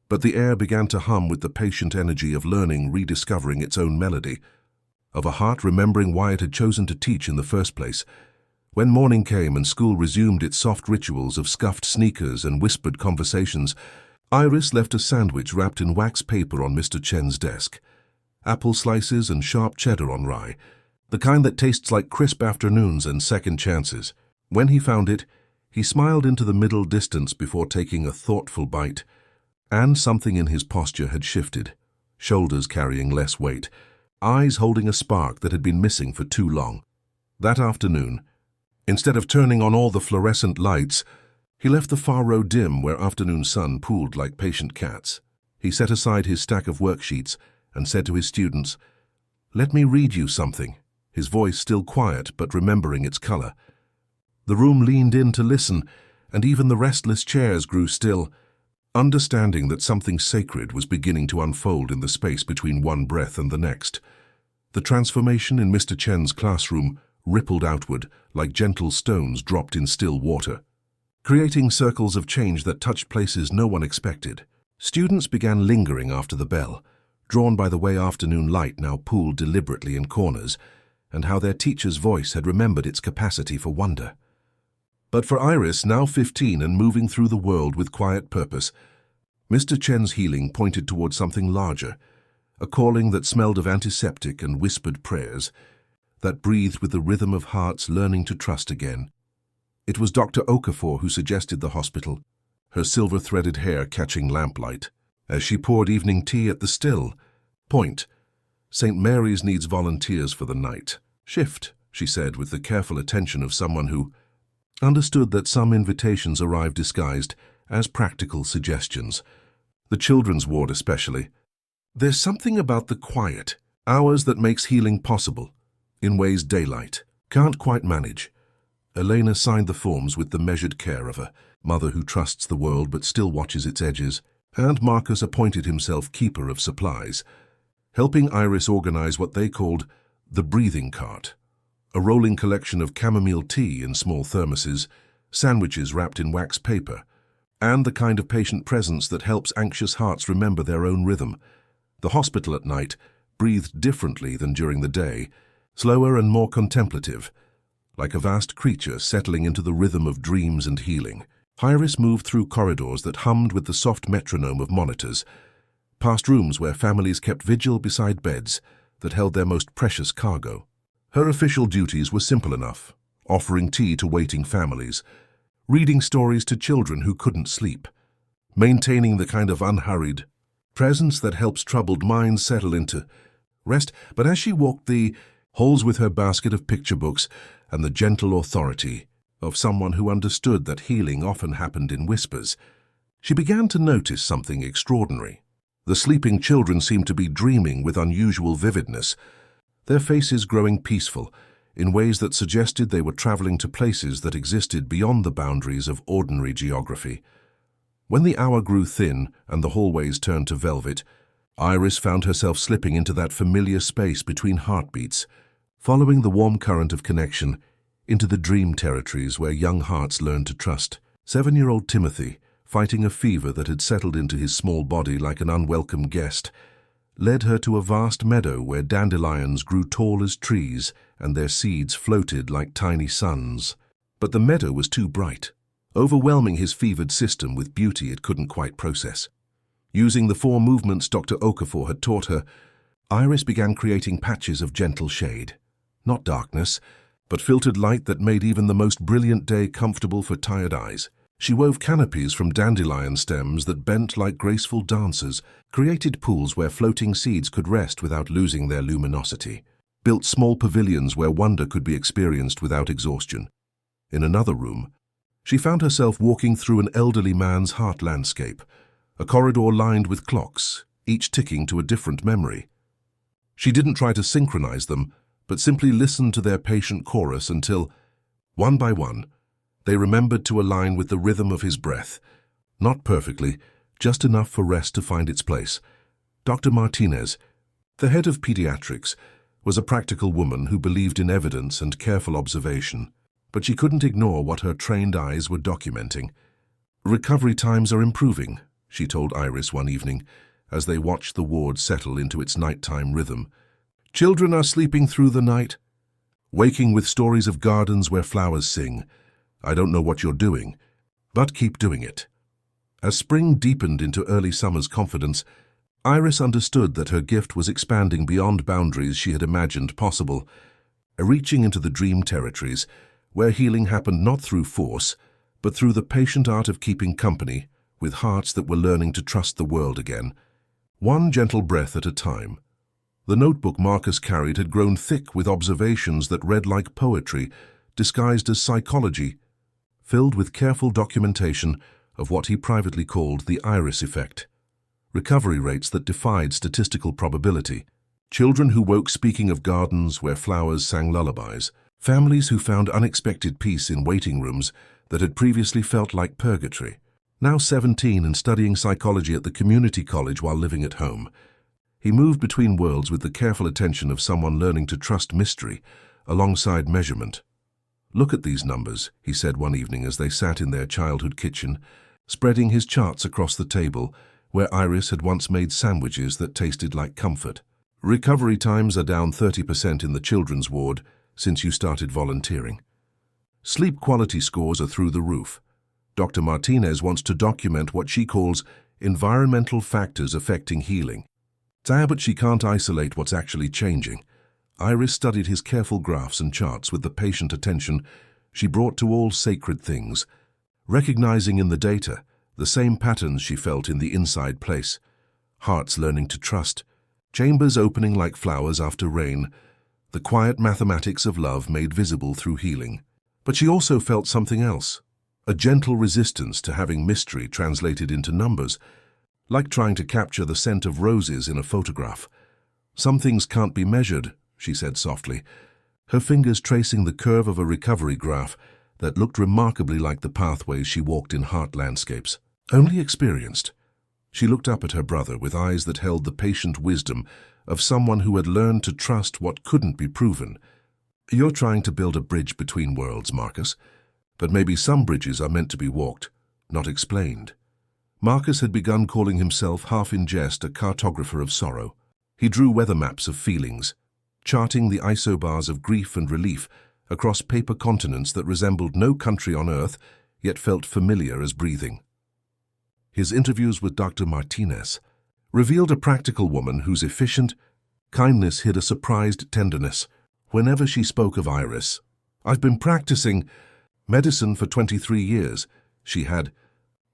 but the air began to hum with the patient energy of learning rediscovering its own melody, of a heart remembering why it had chosen to teach in the first place. When morning came and school resumed its soft rituals of scuffed sneakers and whispered conversations, Iris left a sandwich wrapped in wax paper on Mr. Chen's desk. Apple slices and sharp cheddar on rye, the kind that tastes like crisp afternoons and second chances. When he found it, he smiled into the middle distance before taking a thoughtful bite, and something in his posture had shifted, shoulders carrying less weight, eyes holding a spark that had been missing for too long. That afternoon, instead of turning on all the fluorescent lights, he left the far row dim where afternoon sun pooled like patient cats. He set aside his stack of worksheets and said to his students, "Let me read you something," his voice still quiet but remembering its color. The room leaned in to listen, and even the restless chairs grew still, understanding that something sacred was beginning to unfold in the space between one breath and the next. The transformation in Mr. Chen's classroom rippled outward like gentle stones dropped in still water, creating circles of change that touched places no one expected. Students began lingering after the bell, drawn by the way afternoon light now pooled deliberately in corners, and how their teacher's voice had remembered its capacity for wonder. But for Iris, now 15 and moving through the world with quiet purpose, Mr. Chen's healing pointed toward something larger, a calling that smelled of antiseptic and whispered prayers, that breathed with the rhythm of hearts learning to trust again. It was Dr. Okafor who suggested the hospital, her silver-threaded hair catching lamplight, as she poured evening tea at the still point. "St. Mary's needs volunteers for the night shift," she said with the careful attention of someone who understood that some invitations arrived disguised as practical suggestions, the children's ward especially. "There's something about the quiet hours that makes healing possible," in ways daylight can't quite manage. Elena signed the forms with the measured care of a mother who trusts the world but still watches its edges, and Marcus appointed himself keeper of supplies, helping Iris organize what they called the breathing cart, a rolling collection of chamomile tea in small thermoses, sandwiches wrapped in wax paper, and the kind of patient presence that helps anxious hearts remember their own rhythm. The hospital at night breathed differently than during the day, slower and more contemplative, like a vast creature settling into the rhythm of dreams and healing. Iris moved through corridors that hummed with the soft metronome of monitors, past rooms where families kept vigil beside beds that held their most precious cargo. Her official duties were simple enough: offering tea to waiting families, reading stories to children who couldn't sleep, maintaining the kind of unhurried presence that helps troubled minds settle into rest. But as she walked the halls with her basket of picture books and the gentle authority of someone who understood that healing often happened in whispers, she began to notice something extraordinary. The sleeping children seemed to be dreaming with unusual vividness, their faces growing peaceful in ways that suggested they were traveling to places that existed beyond the boundaries of ordinary geography. When the hour grew thin and the hallways turned to velvet, Iris found herself slipping into that familiar space between heartbeats, following the warm current of connection into the dream territories where young hearts learn to trust. 7-year-old Timothy, fighting a fever that had settled into his small body like an unwelcome guest, led her to a vast meadow where dandelions grew tall as trees and their seeds floated like tiny suns. But the meadow was too bright, overwhelming his fevered system with beauty it couldn't quite process. Using the 4 movements Dr. Okafor had taught her, Iris began creating patches of gentle shade. Not darkness, but filtered light that made even the most brilliant day comfortable for tired eyes. She wove canopies from dandelion stems that bent like graceful dancers, created pools where floating seeds could rest without losing their luminosity, built small pavilions where wonder could be experienced without exhaustion. In another room, she found herself walking through an elderly man's heart landscape, a corridor lined with clocks, each ticking to a different memory. She didn't try to synchronize them, but simply listened to their patient chorus until, one by one, they remembered to align with the rhythm of his breath. Not perfectly, just enough for rest to find its place. Dr. Martinez, the head of pediatrics, was a practical woman who believed in evidence and careful observation, but she couldn't ignore what her trained eyes were documenting. "Recovery times are improving," she told Iris one evening, as they watched the ward settle into its nighttime rhythm. "Children are sleeping through the night, waking with stories of gardens where flowers sing. I don't know what you're doing, but keep doing it." As spring deepened into early summer's confidence, Iris understood that her gift was expanding beyond boundaries she had imagined possible, reaching into the dream territories, where healing happened not through force, but through the patient art of keeping company with hearts that were learning to trust the world again, one gentle breath at a time. The notebook Marcus carried had grown thick with observations that read like poetry, disguised as psychology, filled with careful documentation of what he privately called the Iris effect. Recovery rates that defied statistical probability. Children who woke speaking of gardens where flowers sang lullabies. Families who found unexpected peace in waiting rooms that had previously felt like purgatory. Now 17 and studying psychology at the community college while living at home, he moved between worlds with the careful attention of someone learning to trust mystery alongside measurement. "Look at these numbers," he said one evening as they sat in their childhood kitchen, spreading his charts across the table where Iris had once made sandwiches that tasted like comfort. "Recovery times are down 30% in the children's ward since you started volunteering. Sleep quality scores are through the roof. Dr. Martinez wants to document what she calls environmental factors affecting healing. But she can't isolate what's actually changing." Iris studied his careful graphs and charts with the patient attention she brought to all sacred things, recognizing in the data the same patterns she felt in the inside place. Hearts learning to trust, chambers opening like flowers after rain, the quiet mathematics of love made visible through healing. But she also felt something else, a gentle resistance to having mystery translated into numbers, like trying to capture the scent of roses in a photograph. "Some things can't be measured," she said softly, her fingers tracing the curve of a recovery graph that looked remarkably like the pathways she walked in heart landscapes. Only experienced. She looked up at her brother with eyes that held the patient wisdom of someone who had learned to trust what couldn't be proven. You're trying to build a bridge between worlds, Marcus, but maybe some bridges are meant to be walked, not explained. Marcus had begun calling himself, half in jest, a cartographer of sorrow. He drew weather maps of feelings, charting the isobars of grief and relief across paper continents that resembled no country on Earth, yet felt familiar as breathing. His interviews with Dr. Martinez revealed a practical woman whose efficient kindness hid a surprised tenderness. Whenever she spoke of Iris, "I've been practicing medicine for 23 years, she had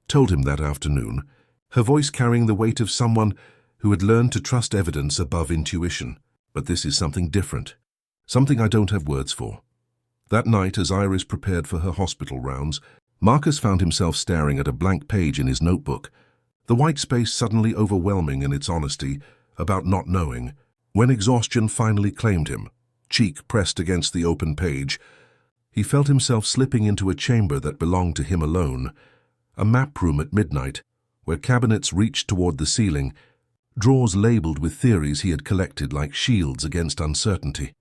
told him that afternoon, her voice carrying the weight of someone who had learned to trust evidence above intuition. But this is something different, something I don't have words for. That night, as Iris prepared for her hospital rounds, Marcus found himself staring at a blank page in his notebook, the white space suddenly overwhelming in its honesty about not knowing. When exhaustion finally claimed him, cheek pressed against the open page, he felt himself slipping into a chamber that belonged to him alone, a map room at midnight, where cabinets reached toward the ceiling, drawers labeled with theories he had collected like shields against uncertainty.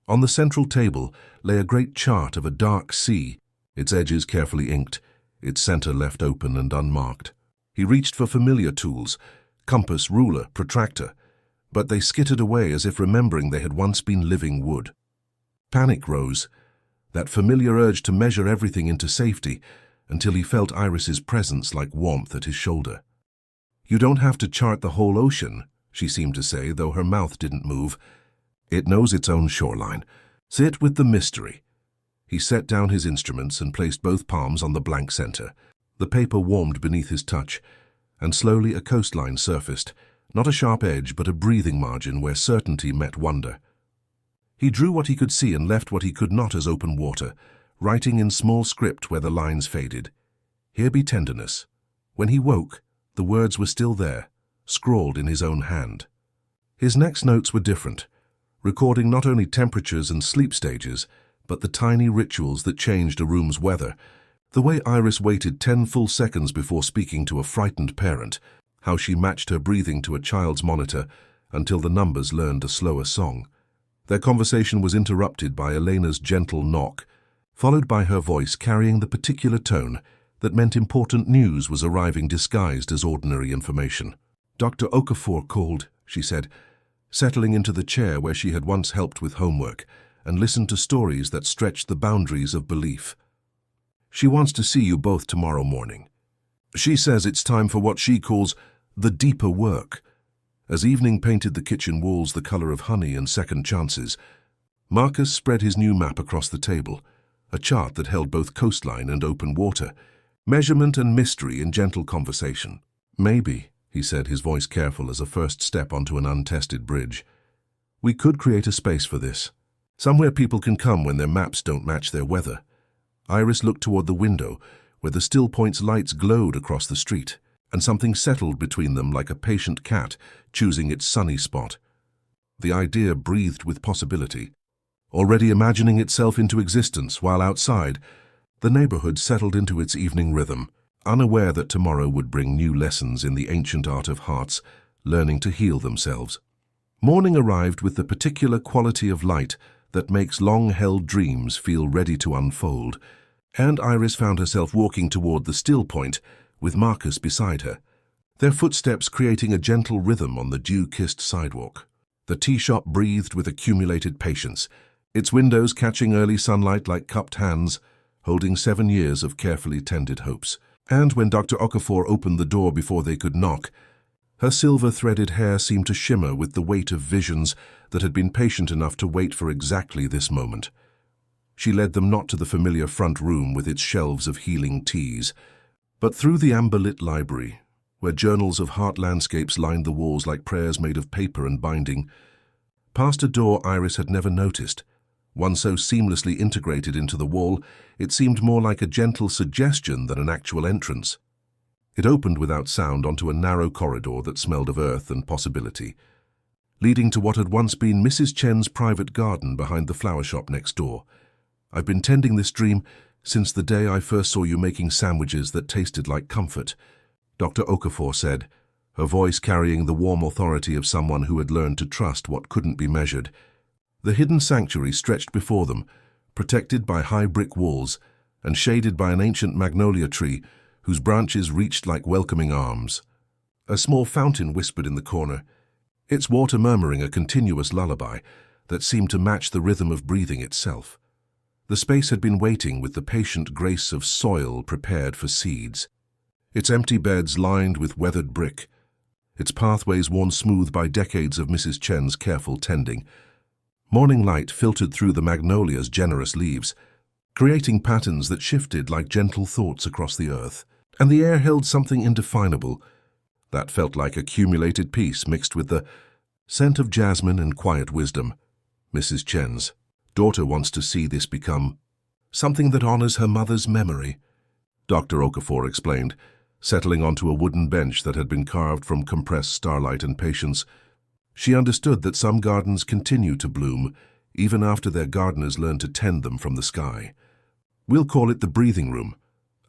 On the central table lay a great chart of a dark sea, its edges carefully inked, its center left open and unmarked. He reached for familiar tools, compass, ruler, protractor, but they skittered away as if remembering they had once been living wood. Panic rose, that familiar urge to measure everything into safety, until he felt Iris's presence like warmth at his shoulder. "You don't have to chart the whole ocean," she seemed to say, though her mouth didn't move. "It knows its own shoreline. Sit with the mystery." He set down his instruments and placed both palms on the blank center. The paper warmed beneath his touch, and slowly a coastline surfaced, not a sharp edge but a breathing margin where certainty met wonder. He drew what he could see and left what he could not as open water, writing in small script where the lines faded. "Here be tenderness." When he woke, the words were still there, scrawled in his own hand. His next notes were different, recording not only temperatures and sleep stages, but the tiny rituals that changed a room's weather. The way Iris waited 10 full seconds before speaking to a frightened parent, how she matched her breathing to a child's monitor until the numbers learned a slower song. Their conversation was interrupted by Elena's gentle knock, followed by her voice carrying the particular tone that meant important news was arriving disguised as ordinary information. "Dr. Okafor called," she said, settling into the chair where she had once helped with homework and listened to stories that stretched the boundaries of belief. "She wants to see you both tomorrow morning. She says it's time for what she calls the deeper work." As evening painted the kitchen walls the color of honey and second chances, Marcus spread his new map across the table, a chart that held both coastline and open water, measurement and mystery in gentle conversation. "Maybe," he said, his voice careful as a first step onto an untested bridge, "we could create a space for this, somewhere people can come when their maps don't match their weather." Iris looked toward the window, where the still point's lights glowed across the street, and something settled between them like a patient cat choosing its sunny spot. The idea breathed with possibility, already imagining itself into existence while outside, the neighborhood settled into its evening rhythm, unaware that tomorrow would bring new lessons in the ancient art of hearts learning to heal themselves. Morning arrived with the particular quality of light that makes long-held dreams feel ready to unfold, and Iris found herself walking toward the still point with Marcus beside her, their footsteps creating a gentle rhythm on the dew-kissed sidewalk. The tea shop breathed with accumulated patience, its windows catching early sunlight like cupped hands, holding 7 years of carefully tended hopes. And when Dr. Okafor opened the door before they could knock, her silver-threaded hair seemed to shimmer with the weight of visions that had been patient enough to wait for exactly this moment. She led them not to the familiar front room with its shelves of healing teas, but through the amber-lit library, where journals of heart landscapes lined the walls like prayers made of paper and binding, past a door Iris had never noticed, one so seamlessly integrated into the wall it seemed more like a gentle suggestion than an actual entrance. It opened without sound onto a narrow corridor that smelled of earth and possibility. leading to what had once been Mrs. Chen's private garden behind the flower shop next door. I've been tending this dream since the day I first saw you making sandwiches that tasted like comfort, Dr. Okafor said, her voice carrying the warm authority of someone who had learned to trust what couldn't be measured. The hidden sanctuary stretched before them, protected by high brick walls and shaded by an ancient magnolia tree whose branches reached like welcoming arms. A small fountain whispered in the corner, its water murmuring a continuous lullaby that seemed to match the rhythm of breathing itself. The space had been waiting with the patient grace of soil prepared for seeds. Its empty beds lined with weathered brick, its pathways worn smooth by decades of Mrs. Chen's careful tending. Morning light filtered through the magnolia's generous leaves, creating patterns that shifted like gentle thoughts across the earth. And the air held something indefinable that felt like accumulated peace mixed with the scent of jasmine and quiet wisdom. Mrs. Chen's daughter wants to see this become something that honors her mother's memory, Dr. Okafor explained, settling onto a wooden bench that had been carved from compressed starlight and patience. She understood that some gardens continue to bloom even after their gardeners learn to tend them from the sky. We'll call it the breathing room,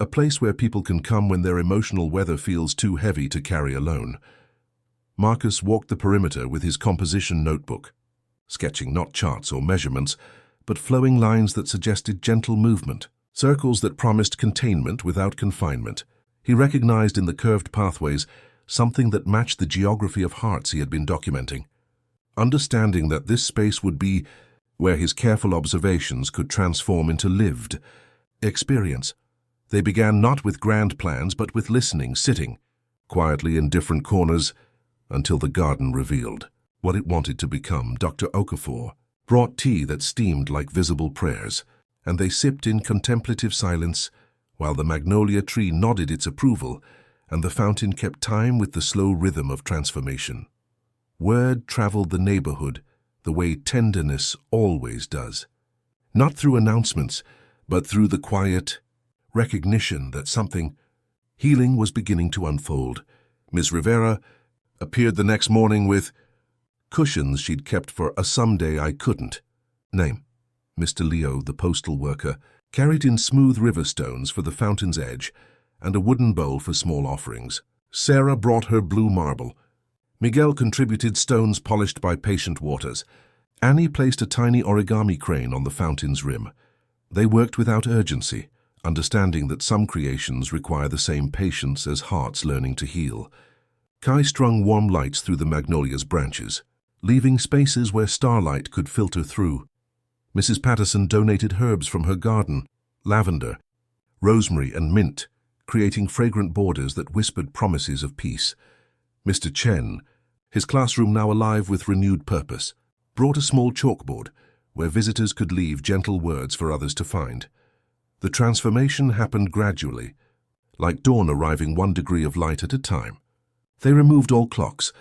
a place where people can come when their emotional weather feels too heavy to carry alone. Marcus walked the perimeter with his composition notebook, sketching not charts or measurements, but flowing lines that suggested gentle movement, circles that promised containment without confinement. He recognized in the curved pathways something that matched the geography of hearts he had been documenting. Understanding that this space would be where his careful observations could transform into lived experience. They began not with grand plans, but with listening, sitting quietly in different corners until the garden revealed what it wanted to become. Dr. Okafor brought tea that steamed like visible prayers, and they sipped in contemplative silence while the magnolia tree nodded its approval and the fountain kept time with the slow rhythm of transformation. Word traveled the neighborhood the way tenderness always does, not through announcements, but through the quiet recognition that something healing was beginning to unfold. Ms. Rivera appeared the next morning with cushions she'd kept for a someday I couldn't name. Mr. Leo, the postal worker, carried in smooth river stones for the fountain's edge and a wooden bowl for small offerings. Sarah brought her blue marble. Miguel contributed stones polished by patient waters. Annie placed a tiny origami crane on the fountain's rim. They worked without urgency, understanding that some creations require the same patience as hearts learning to heal. Kai strung warm lights through the magnolia's branches, leaving spaces where starlight could filter through. Mrs. Patterson donated herbs from her garden, lavender, rosemary and mint, creating fragrant borders that whispered promises of peace. Mr. Chen, his classroom now alive with renewed purpose, brought a small chalkboard where visitors could leave gentle words for others to find. The transformation happened gradually, like dawn arriving 1 degree of light at a time. They removed all clocks,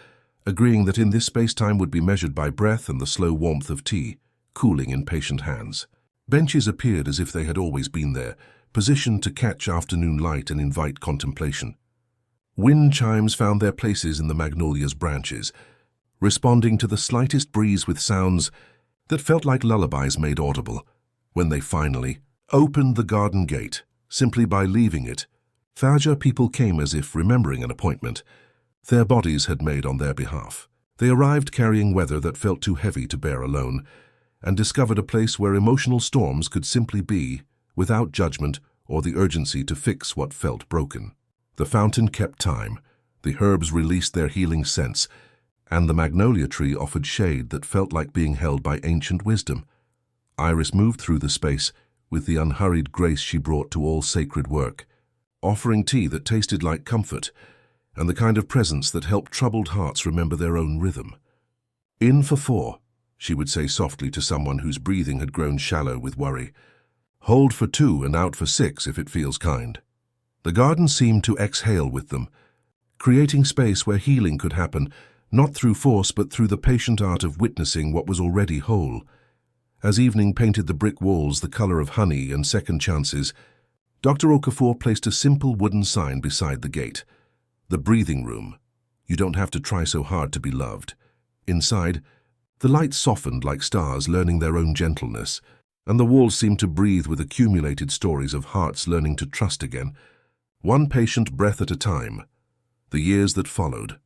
agreeing that in this space-time would be measured by breath and the slow warmth of tea, cooling in patient hands. Benches appeared as if they had always been there, positioned to catch afternoon light and invite contemplation. Wind chimes found their places in the magnolia's branches, responding to the slightest breeze with sounds that felt like lullabies made audible. When they finally opened the garden gate, simply by leaving it, Faja people came as if remembering an appointment their bodies had made on their behalf. They arrived carrying weather that felt too heavy to bear alone, and discovered a place where emotional storms could simply be, without judgment or the urgency to fix what felt broken. The fountain kept time, the herbs released their healing scents, and the magnolia tree offered shade that felt like being held by ancient wisdom. Iris moved through the space with the unhurried grace she brought to all sacred work, offering tea that tasted like comfort and the kind of presence that helped troubled hearts remember their own rhythm. "In for 4, she would say softly to someone whose breathing had grown shallow with worry. "Hold for 2 and out for 6 if it feels kind." The garden seemed to exhale with them, creating space where healing could happen, not through force but through the patient art of witnessing what was already whole. As evening painted the brick walls the color of honey and second chances, Dr. Okafor placed a simple wooden sign beside the gate. "The breathing room. You don't have to try so hard to be loved. Inside, the light softened like stars learning their own gentleness, and the walls seemed to breathe with accumulated stories of hearts learning to trust again, one patient breath at a time. The years that followed.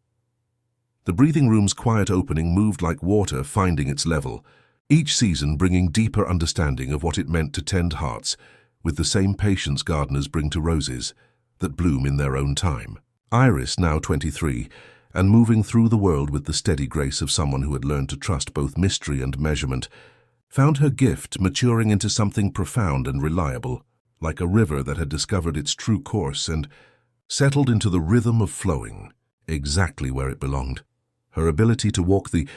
The breathing room's quiet opening moved like water finding its level, each season bringing deeper understanding of what it meant to tend hearts with the same patience gardeners bring to roses that bloom in their own time. Iris, now 23, and moving through the world with the steady grace of someone who had learned to trust both mystery and measurement, found her gift maturing into something profound and reliable, like a river that had discovered its true course and settled into the rhythm of flowing, exactly where it belonged. Her ability to walk the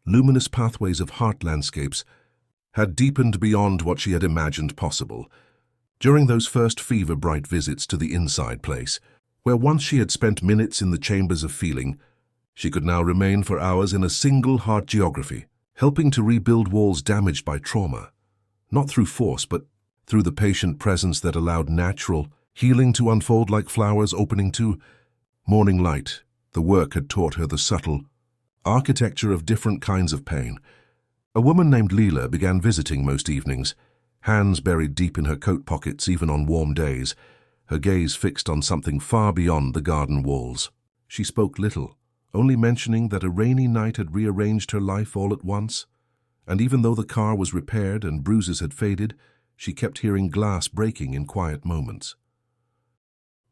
luminous pathways of heart landscapes had deepened beyond what she had imagined possible. During those first fever-bright visits to the inside place, where once she had spent minutes in the chambers of feeling, she could now remain for hours in a single heart geography, helping to rebuild walls damaged by trauma, not through force but through the patient presence that allowed natural healing to unfold like flowers opening to morning light. The work had taught her the subtle architecture of different kinds of pain. A woman named Leela began visiting most evenings, hands buried deep in her coat pockets even on warm days, her gaze fixed on something far beyond the garden walls. She spoke little, only mentioning that a rainy night had rearranged her life all at once, and even though the car was repaired and bruises had faded, she kept hearing glass breaking in quiet moments.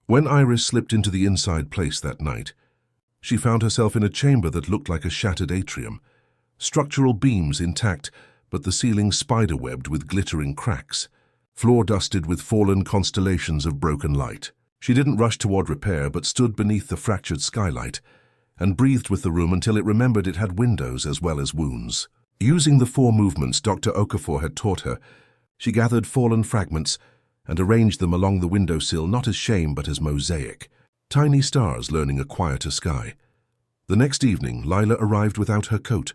When Iris slipped into the inside place that night, she found herself in a chamber that looked like a shattered atrium, structural beams intact, but the ceiling spider-webbed with glittering cracks, floor dusted with fallen constellations of broken light. She didn't rush toward repair, but stood beneath the fractured skylight and breathed with the room until it remembered it had windows as well as wounds. Using the 4 movements Dr. Okafor had taught her, she gathered fallen fragments and arranged them along the windowsill not as shame but as mosaic, tiny stars learning a quieter sky. The next evening, Lila arrived without her coat,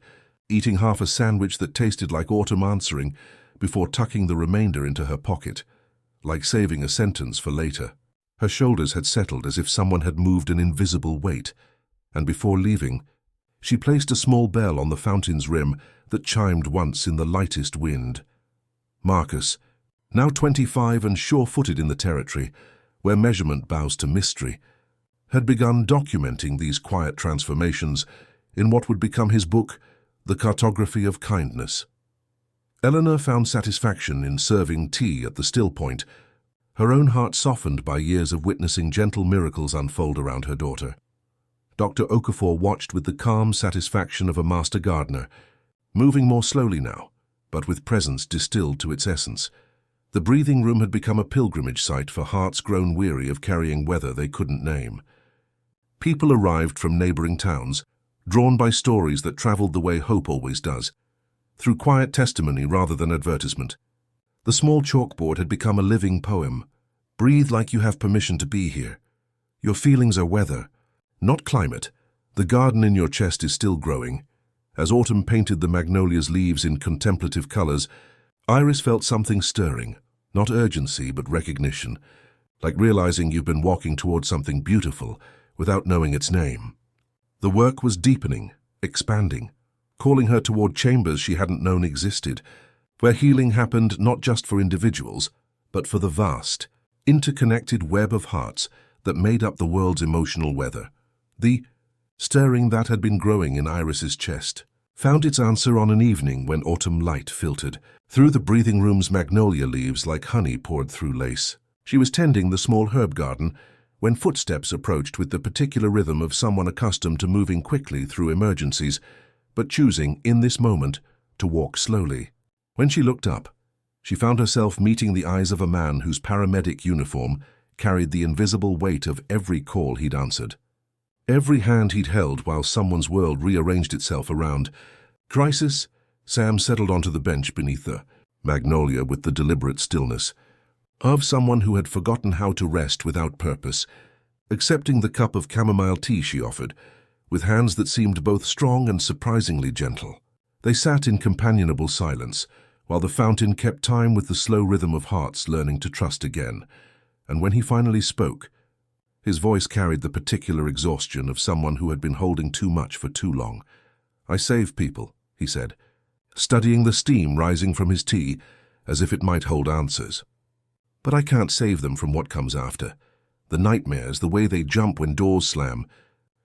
eating half a sandwich that tasted like autumn answering before tucking the remainder into her pocket, like saving a sentence for later. Her shoulders had settled as if someone had moved an invisible weight, and before leaving, she placed a small bell on the fountain's rim that chimed once in the lightest wind. Marcus, now 25 and sure-footed in the territory, where measurement bows to mystery, had begun documenting these quiet transformations in what would become his book, The Cartography of Kindness. Eleanor found satisfaction in serving tea at the still point, her own heart softened by years of witnessing gentle miracles unfold around her daughter. Dr. Okafor watched with the calm satisfaction of a master gardener, moving more slowly now, but with presence distilled to its essence. The breathing room had become a pilgrimage site for hearts grown weary of carrying weather they couldn't name. People arrived from neighboring towns, drawn by stories that traveled the way hope always does, through quiet testimony rather than advertisement. The small chalkboard had become a living poem. Breathe like you have permission to be here. Your feelings are weather, not climate. The garden in your chest is still growing. As autumn painted the magnolia's leaves in contemplative colors, Iris felt something stirring, not urgency but recognition, like realizing you've been walking toward something beautiful without knowing its name. The work was deepening, expanding, calling her toward chambers she hadn't known existed, where healing happened not just for individuals, but for the vast, interconnected web of hearts that made up the world's emotional weather. The stirring that had been growing in Iris's chest found its answer on an evening when autumn light filtered through the breathing room's magnolia leaves like honey poured through lace. She was tending the small herb garden when footsteps approached with the particular rhythm of someone accustomed to moving quickly through emergencies, but choosing, in this moment, to walk slowly. When she looked up, she found herself meeting the eyes of a man whose paramedic uniform carried the invisible weight of every call he'd answered. Every hand he'd held while someone's world rearranged itself around. Crisis, Sam settled onto the bench beneath the magnolia with the deliberate stillness of someone who had forgotten how to rest without purpose, accepting the cup of chamomile tea she offered, with hands that seemed both strong and surprisingly gentle. They sat in companionable silence, while the fountain kept time with the slow rhythm of hearts learning to trust again. And when he finally spoke, his voice carried the particular exhaustion of someone who had been holding too much for too long. "I save people," he said, studying the steam rising from his tea as if it might hold answers. "But I can't save them from what comes after. The nightmares, the way they jump when doors slam,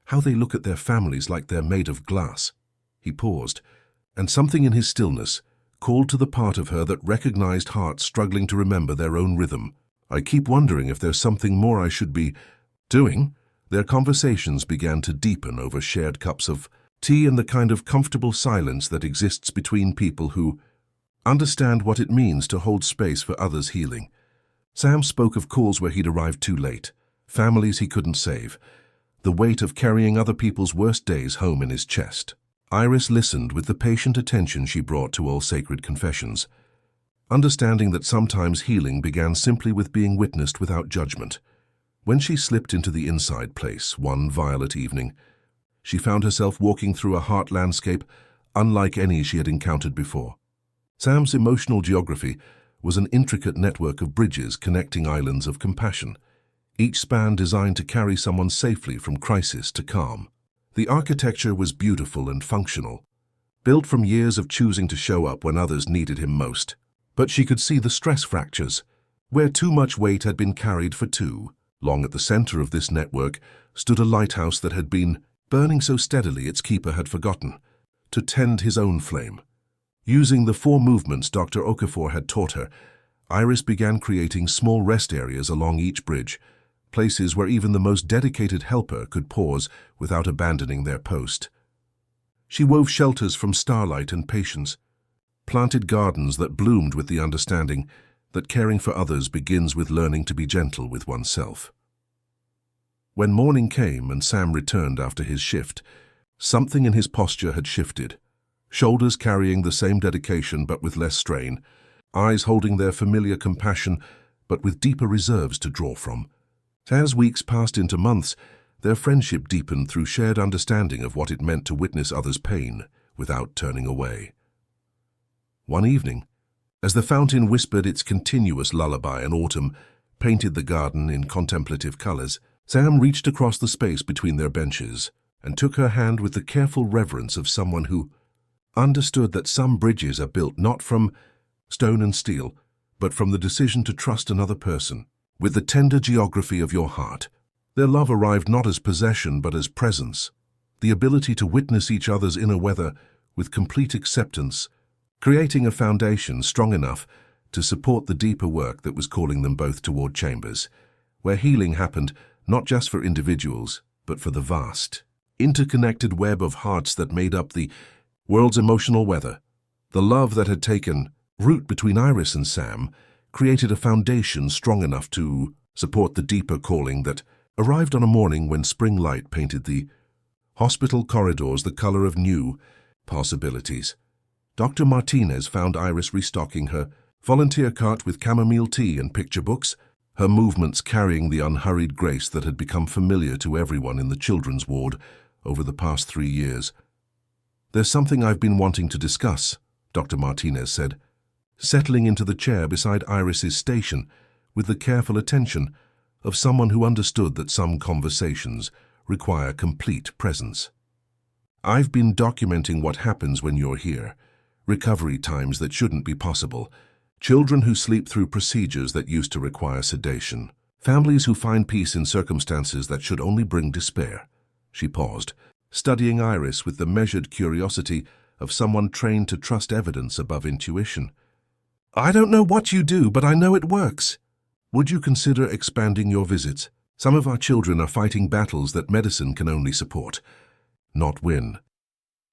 how they look at their families like they're made of glass." He paused, and something in his stillness called to the part of her that recognized hearts struggling to remember their own rhythm. "I keep wondering if there's something more I should be doing." Their conversations began to deepen over shared cups of tea and the kind of comfortable silence that exists between people who understand what it means to hold space for others' healing. Sam spoke of calls where he'd arrived too late, families he couldn't save, the weight of carrying other people's worst days home in his chest. Iris listened with the patient attention she brought to all sacred confessions, understanding that sometimes healing began simply with being witnessed without judgment. When she slipped into the inside place one violet evening, she found herself walking through a heart landscape unlike any she had encountered before. Sam's emotional geography was an intricate network of bridges connecting islands of compassion, each span designed to carry someone safely from crisis to calm. The architecture was beautiful and functional, built from years of choosing to show up when others needed him most. But she could see the stress fractures, where too much weight had been carried for too long. At the center of this network stood a lighthouse that had been burning so steadily its keeper had forgotten to tend his own flame. Using the 4 movements Dr. Okafor had taught her, Iris began creating small rest areas along each bridge, places where even the most dedicated helper could pause without abandoning their post. She wove shelters from starlight and patience, planted gardens that bloomed with the understanding that caring for others begins with learning to be gentle with oneself. When morning came and Sam returned after his shift, something in his posture had shifted. Shoulders carrying the same dedication but with less strain, eyes holding their familiar compassion but with deeper reserves to draw from. As weeks passed into months, their friendship deepened through shared understanding of what it meant to witness others' pain without turning away. One evening, as the fountain whispered its continuous lullaby and autumn painted the garden in contemplative colors, Sam reached across the space between their benches and took her hand with the careful reverence of someone who understood that some bridges are built not from stone and steel, but from the decision to trust another person with the tender geography of your heart. Their love arrived not as possession but as presence, the ability to witness each other's inner weather with complete acceptance, creating a foundation strong enough to support the deeper work that was calling them both toward chambers, where healing happened not just for individuals, but for the vast, interconnected web of hearts that made up the world's emotional weather. The love that had taken root between Iris and Sam created a foundation strong enough to support the deeper calling that arrived on a morning when spring light painted the hospital corridors the color of new possibilities. Dr. Martinez found Iris restocking her volunteer cart with chamomile tea and picture books, her movements carrying the unhurried grace that had become familiar to everyone in the children's ward over the past 3 years. "There's something I've been wanting to discuss," Dr. Martinez said, settling into the chair beside Iris's station with the careful attention of someone who understood that some conversations require complete presence. "I've been documenting what happens when you're here, recovery times that shouldn't be possible, children who sleep through procedures that used to require sedation, families who find peace in circumstances that should only bring despair." She paused, studying Iris with the measured curiosity of someone trained to trust evidence above intuition. "I don't know what you do, but I know it works. Would you consider expanding your visits? Some of our children are fighting battles that medicine can only support, not win."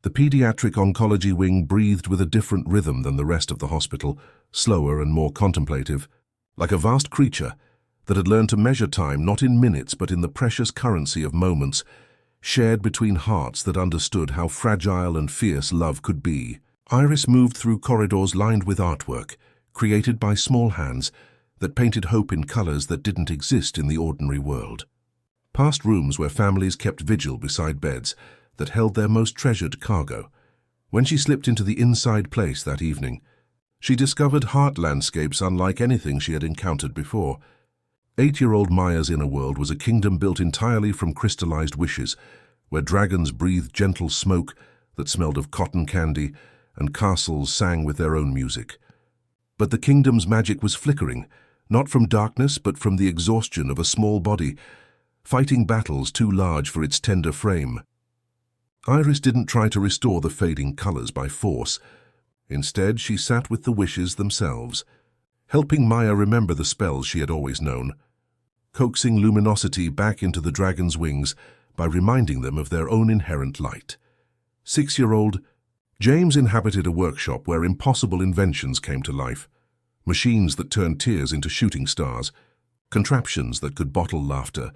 The pediatric oncology wing breathed with a different rhythm than the rest of the hospital, slower and more contemplative, like a vast creature that had learned to measure time not in minutes but in the precious currency of moments shared between hearts that understood how fragile and fierce love could be. Iris moved through corridors lined with artwork, created by small hands that painted hope in colors that didn't exist in the ordinary world. Past rooms where families kept vigil beside beds that held their most treasured cargo. When she slipped into the inside place that evening, she discovered heart landscapes unlike anything she had encountered before. 8-year-old Maya's inner world was a kingdom built entirely from crystallized wishes, where dragons breathed gentle smoke that smelled of cotton candy, and castles sang with their own music. But the kingdom's magic was flickering, not from darkness but from the exhaustion of a small body, fighting battles too large for its tender frame. Iris didn't try to restore the fading colors by force. Instead, she sat with the wishes themselves, helping Maya remember the spells she had always known, coaxing luminosity back into the dragon's wings by reminding them of their own inherent light. 6-year-old James inhabited a workshop where impossible inventions came to life. Machines that turned tears into shooting stars, contraptions that could bottle laughter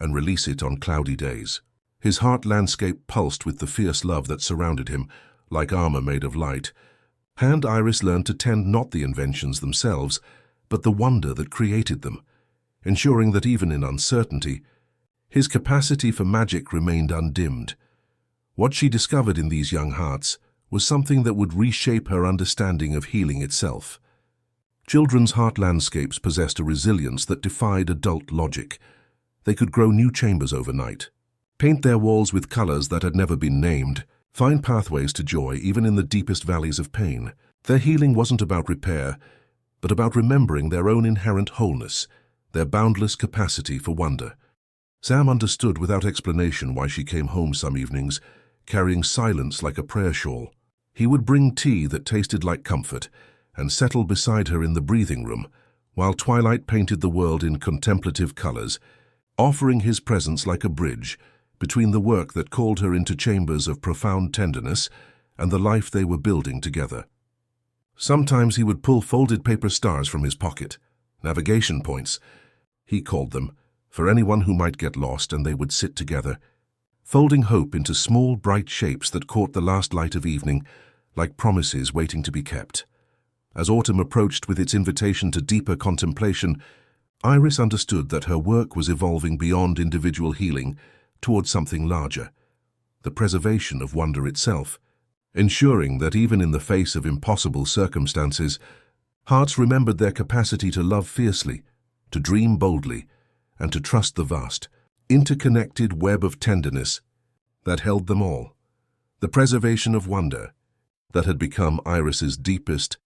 and release it on cloudy days. His heart landscape pulsed with the fierce love that surrounded him, like armor made of light. And Iris learned to tend not the inventions themselves, but the wonder that created them, ensuring that even in uncertainty, his capacity for magic remained undimmed. What she discovered in these young hearts was something that would reshape her understanding of healing itself. Children's heart landscapes possessed a resilience that defied adult logic. They could grow new chambers overnight, paint their walls with colors that had never been named, find pathways to joy even in the deepest valleys of pain. Their healing wasn't about repair, but about remembering their own inherent wholeness, their boundless capacity for wonder. Sam understood without explanation why she came home some evenings, carrying silence like a prayer shawl. He would bring tea that tasted like comfort and settle beside her in the breathing room, while twilight painted the world in contemplative colors, offering his presence like a bridge between the work that called her into chambers of profound tenderness and the life they were building together. Sometimes he would pull folded paper stars from his pocket, navigation points, he called them, for anyone who might get lost, and they would sit together, folding hope into small, bright shapes that caught the last light of evening, like promises waiting to be kept. As autumn approached with its invitation to deeper contemplation, Iris understood that her work was evolving beyond individual healing towards something larger, the preservation of wonder itself, ensuring that even in the face of impossible circumstances, hearts remembered their capacity to love fiercely, to dream boldly, and to trust the vast, interconnected web of tenderness that held them all. The preservation of wonder that had become Iris's deepest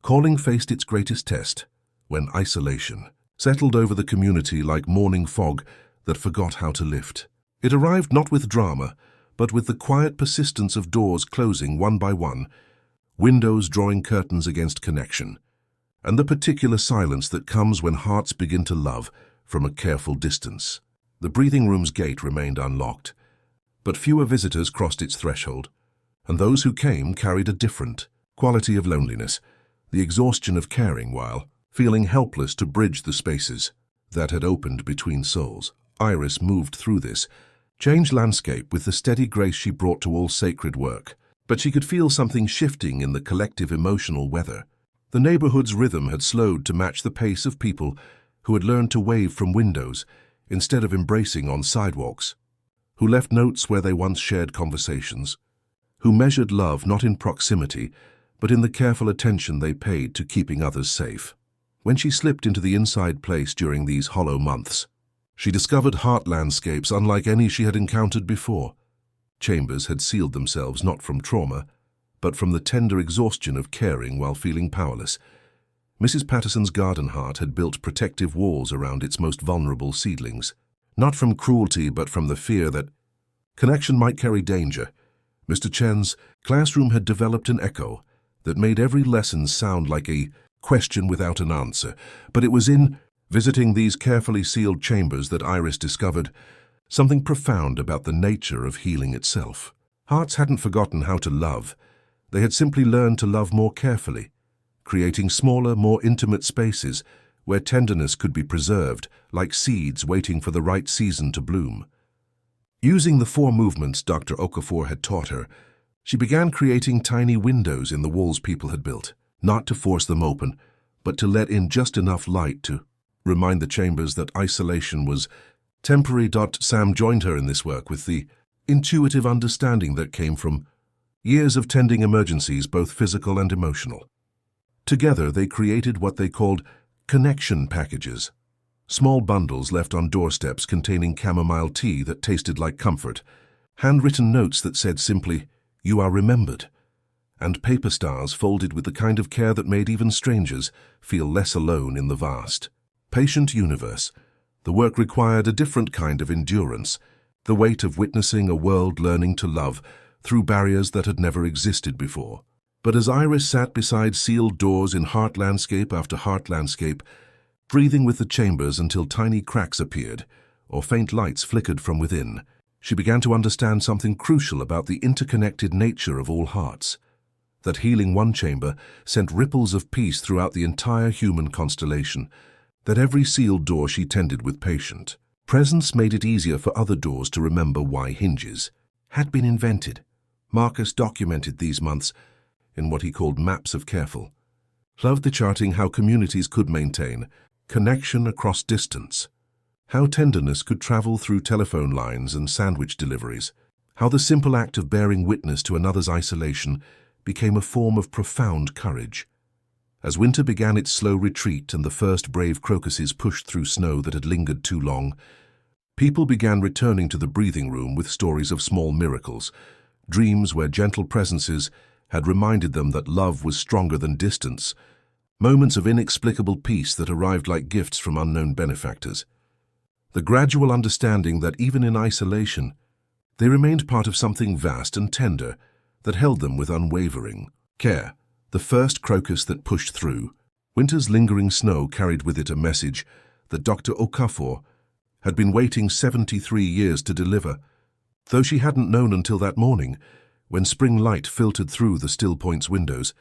calling faced its greatest test when isolation settled over the community like morning fog that forgot how to lift. It arrived not with drama, but with the quiet persistence of doors closing one by one, windows drawing curtains against connection, and the particular silence that comes when hearts begin to love from a careful distance. The breathing room's gate remained unlocked, but fewer visitors crossed its threshold, and those who came carried a different quality of loneliness, the exhaustion of caring while feeling helpless to bridge the spaces that had opened between souls. Iris moved through this changed landscape with the steady grace she brought to all sacred work, but she could feel something shifting in the collective emotional weather. The neighborhood's rhythm had slowed to match the pace of people who had learned to wave from windows instead of embracing on sidewalks, who left notes where they once shared conversations, who measured love not in proximity, but in the careful attention they paid to keeping others safe. When she slipped into the inside place during these hollow months, she discovered heart landscapes unlike any she had encountered before. Chambers had sealed themselves not from trauma, but from the tender exhaustion of caring while feeling powerless. Mrs. Patterson's garden heart had built protective walls around its most vulnerable seedlings, not from cruelty but from the fear that connection might carry danger. Mr. Chen's classroom had developed an echo that made every lesson sound like a question without an answer, but it was in visiting these carefully sealed chambers that Iris discovered something profound about the nature of healing itself. Hearts hadn't forgotten how to love. They had simply learned to love more carefully, creating smaller, more intimate spaces where tenderness could be preserved, like seeds waiting for the right season to bloom. Using the 4 movements Dr. Okafor had taught her, she began creating tiny windows in the walls people had built, not to force them open, but to let in just enough light to remind the chambers that isolation was temporary. Sam joined her in this work with the intuitive understanding that came from years of tending emergencies, both physical and emotional. Together, they created what they called connection packages, small bundles left on doorsteps containing chamomile tea that tasted like comfort, handwritten notes that said simply, You are remembered. And paper stars folded with the kind of care that made even strangers feel less alone in the vast, patient universe. The work required a different kind of endurance, the weight of witnessing a world learning to love through barriers that had never existed before. But as Iris sat beside sealed doors in heart landscape after heart landscape, breathing with the chambers until tiny cracks appeared or faint lights flickered from within, she began to understand something crucial about the interconnected nature of all hearts. That healing one chamber sent ripples of peace throughout the entire human constellation, that every sealed door she tended with patient presence made it easier for other doors to remember why hinges had been invented. Marcus documented these months in what he called maps of careful, loved the charting how communities could maintain connection across distance, how tenderness could travel through telephone lines and sandwich deliveries, how the simple act of bearing witness to another's isolation became a form of profound courage. As winter began its slow retreat and the first brave crocuses pushed through snow that had lingered too long, people began returning to the breathing room with stories of small miracles, dreams where gentle presences had reminded them that love was stronger than distance, moments of inexplicable peace that arrived like gifts from unknown benefactors. The gradual understanding that even in isolation, they remained part of something vast and tender that held them with unwavering care. The first crocus that pushed through, winter's lingering snow carried with it a message that Dr. Okafor had been waiting 73 years to deliver, though she hadn't known until that morning, when spring light filtered through the Still Point's windows,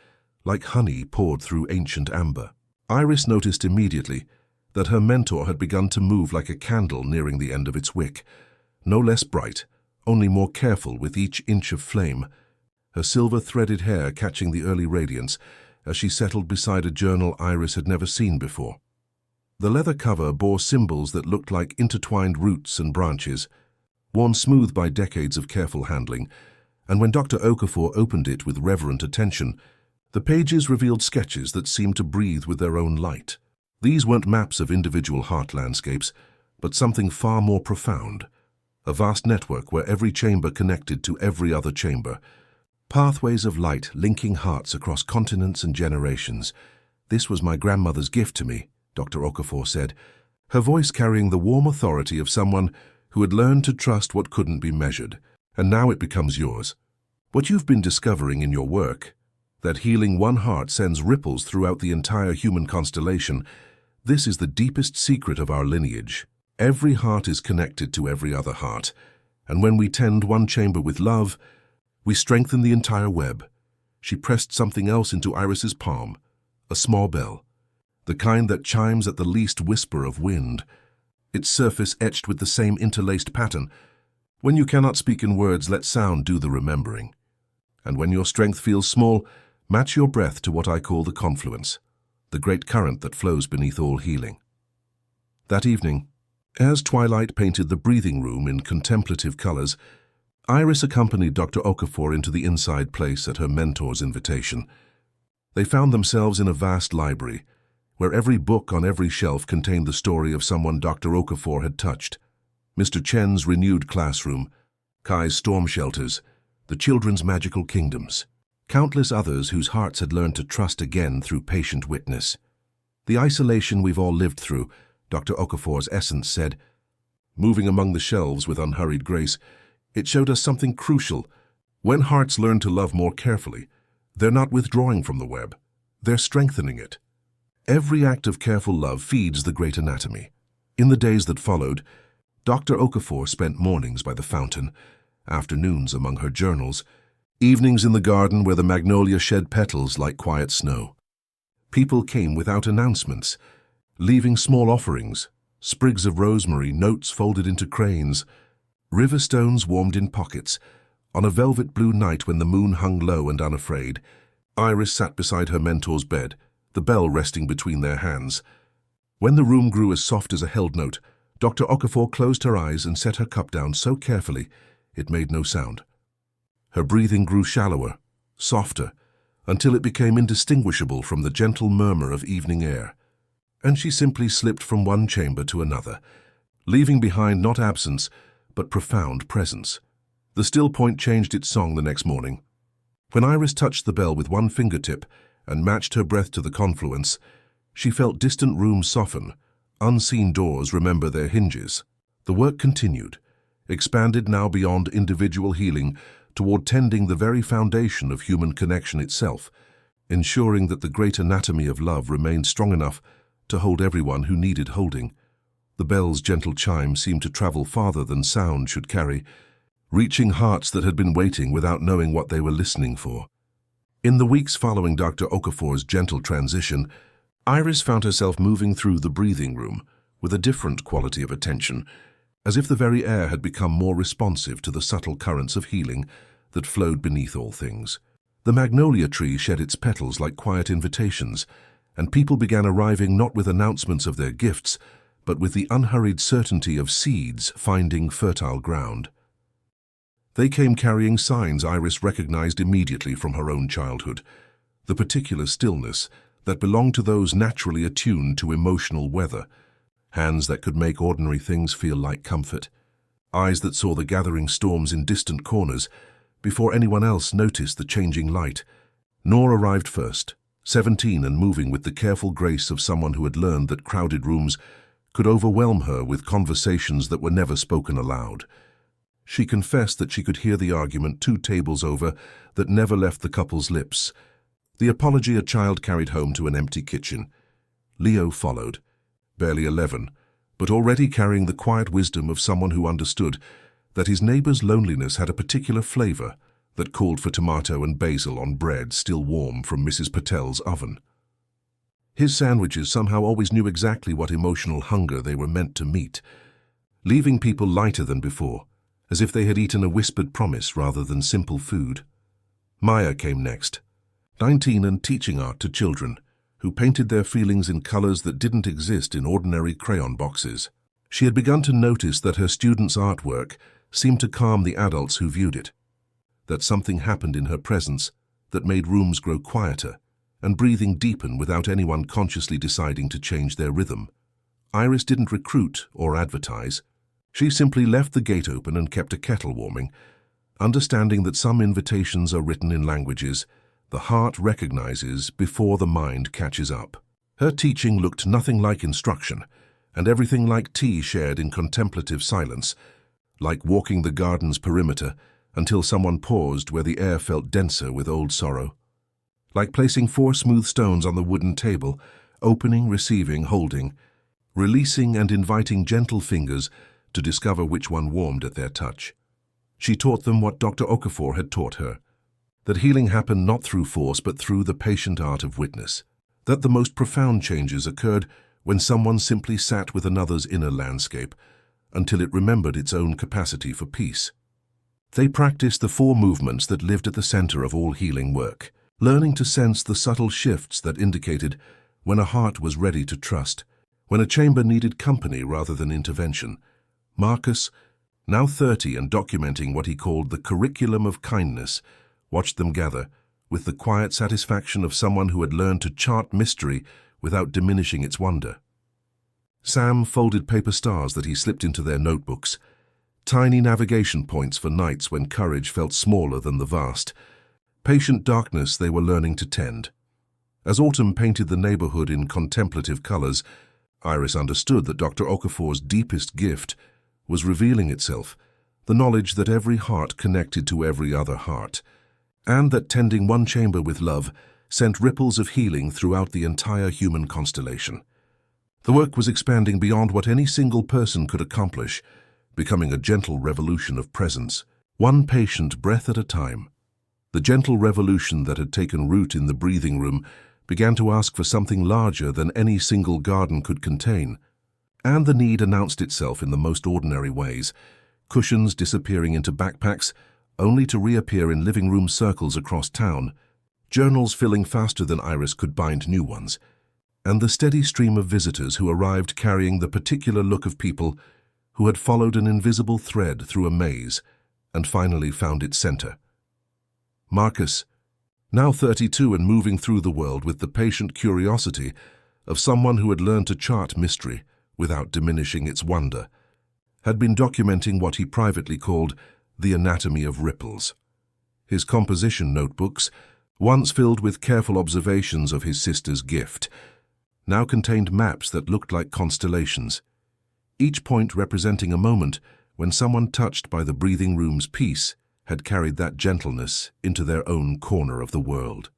like honey poured through ancient amber. Iris noticed immediately that her mentor had begun to move like a candle nearing the end of its wick, no less bright, only more careful with each inch of flame, her silver-threaded hair catching the early radiance as she settled beside a journal Iris had never seen before. The leather cover bore symbols that looked like intertwined roots and branches, worn smooth by decades of careful handling, and when Dr. Okafor opened it with reverent attention, the pages revealed sketches that seemed to breathe with their own light. These weren't maps of individual heart landscapes, but something far more profound, a vast network where every chamber connected to every other chamber, pathways of light linking hearts across continents and generations. "This was my grandmother's gift to me," Dr. Okafor said, her voice carrying the warm authority of someone who had learned to trust what couldn't be measured. "And now it becomes yours. What you've been discovering in your work, that healing one heart sends ripples throughout the entire human constellation, this is the deepest secret of our lineage. Every heart is connected to every other heart, and when we tend one chamber with love, we strengthen the entire web." She pressed something else into Iris's palm, a small bell, the kind that chimes at the least whisper of wind, its surface etched with the same interlaced pattern. "When you cannot speak in words, let sound do the remembering. And when your strength feels small, match your breath to what I call the confluence, the great current that flows beneath all healing." That evening, as twilight painted the breathing room in contemplative colors, Iris accompanied Dr. Okafor into the inside place at her mentor's invitation. They found themselves in a vast library, where every book on every shelf contained the story of someone Dr. Okafor had touched. Mr. Chen's renewed classroom, Kai's storm shelters, the children's magical kingdoms, countless others whose hearts had learned to trust again through patient witness. "The isolation we've all lived through," Dr. Okafor's essence said, moving among the shelves with unhurried grace, "it showed us something crucial. When hearts learn to love more carefully, they're not withdrawing from the web, they're strengthening it. Every act of careful love feeds the great anatomy." In the days that followed, Dr. Okafor spent mornings by the fountain, afternoons among her journals, evenings in the garden where the magnolia shed petals like quiet snow. People came without announcements, leaving small offerings, sprigs of rosemary, notes folded into cranes, river stones warmed in pockets. On a velvet blue night when the moon hung low and unafraid, Iris sat beside her mentor's bed, the bell resting between their hands. When the room grew as soft as a held note, Dr. Okafor closed her eyes and set her cup down so carefully it made no sound. Her breathing grew shallower, softer, until it became indistinguishable from the gentle murmur of evening air. And she simply slipped from one chamber to another, leaving behind not absence, but profound presence. The Still Point changed its song the next morning, When Iris touched the bell with one fingertip and matched her breath to the confluence, she felt distant rooms soften, unseen doors remember their hinges. The work continued, expanded now beyond individual healing toward tending the very foundation of human connection itself, ensuring that the great anatomy of love remained strong enough to hold everyone who needed holding. The bell's gentle chime seemed to travel farther than sound should carry, reaching hearts that had been waiting without knowing what they were listening for. In the weeks following Dr. Okafor's gentle transition, Iris found herself moving through the breathing room with a different quality of attention, as if the very air had become more responsive to the subtle currents of healing that flowed beneath all things. The magnolia tree shed its petals like quiet invitations, and people began arriving not with announcements of their gifts, but with the unhurried certainty of seeds finding fertile ground. They came carrying signs Iris recognized immediately from her own childhood, the particular stillness that belonged to those naturally attuned to emotional weather, hands that could make ordinary things feel like comfort, eyes that saw the gathering storms in distant corners before anyone else noticed the changing light. Nor arrived first, 17 and moving with the careful grace of someone who had learned that crowded rooms could overwhelm her with conversations that were never spoken aloud. She confessed that she could hear the argument 2 tables over that never left the couple's lips, the apology a child carried home to an empty kitchen. Leo followed, barely 11, but already carrying the quiet wisdom of someone who understood that his neighbor's loneliness had a particular flavor that called for tomato and basil on bread still warm from Mrs. Patel's oven. His sandwiches somehow always knew exactly what emotional hunger they were meant to meet, leaving people lighter than before, as if they had eaten a whispered promise rather than simple food. Maya came next, 19 and teaching art to children, who painted their feelings in colors that didn't exist in ordinary crayon boxes. She had begun to notice that her students' artwork seemed to calm the adults who viewed it, that something happened in her presence that made rooms grow quieter and breathing deepen without anyone consciously deciding to change their rhythm. Iris didn't recruit or advertise. She simply left the gate open and kept a kettle warming, understanding that some invitations are written in languages the heart recognizes before the mind catches up. Her teaching looked nothing like instruction, and everything like tea shared in contemplative silence, like walking the garden's perimeter until someone paused where the air felt denser with old sorrow, like placing 4 smooth stones on the wooden table, opening, receiving, holding, releasing and inviting gentle fingers to discover which one warmed at their touch. She taught them what Dr. Okafor had taught her, that healing happened not through force but through the patient art of witness, that the most profound changes occurred when someone simply sat with another's inner landscape until it remembered its own capacity for peace. They practiced the 4 movements that lived at the center of all healing work, learning to sense the subtle shifts that indicated when a heart was ready to trust, when a chamber needed company rather than intervention. Marcus, now 30 and documenting what he called the curriculum of kindness, watched them gather with the quiet satisfaction of someone who had learned to chart mystery without diminishing its wonder. Sam folded paper stars that he slipped into their notebooks, tiny navigation points for nights when courage felt smaller than the vast, patient darkness they were learning to tend. As autumn painted the neighborhood in contemplative colors, Iris understood that Dr. Okafor's deepest gift was revealing itself, the knowledge that every heart connected to every other heart, and that tending one chamber with love sent ripples of healing throughout the entire human constellation. The work was expanding beyond what any single person could accomplish, becoming a gentle revolution of presence, one patient breath at a time. The gentle revolution that had taken root in the breathing room began to ask for something larger than any single garden could contain, and the need announced itself in the most ordinary ways, cushions disappearing into backpacks, only to reappear in living room circles across town, journals filling faster than Iris could bind new ones, and the steady stream of visitors who arrived carrying the particular look of people who had followed an invisible thread through a maze and finally found its center. Marcus, now 32 and moving through the world with the patient curiosity of someone who had learned to chart mystery without diminishing its wonder, had been documenting what he privately called the anatomy of ripples. His composition notebooks, once filled with careful observations of his sister's gift, now contained maps that looked like constellations, each point representing a moment when someone touched by the breathing room's peace had carried that gentleness into their own corner of the world.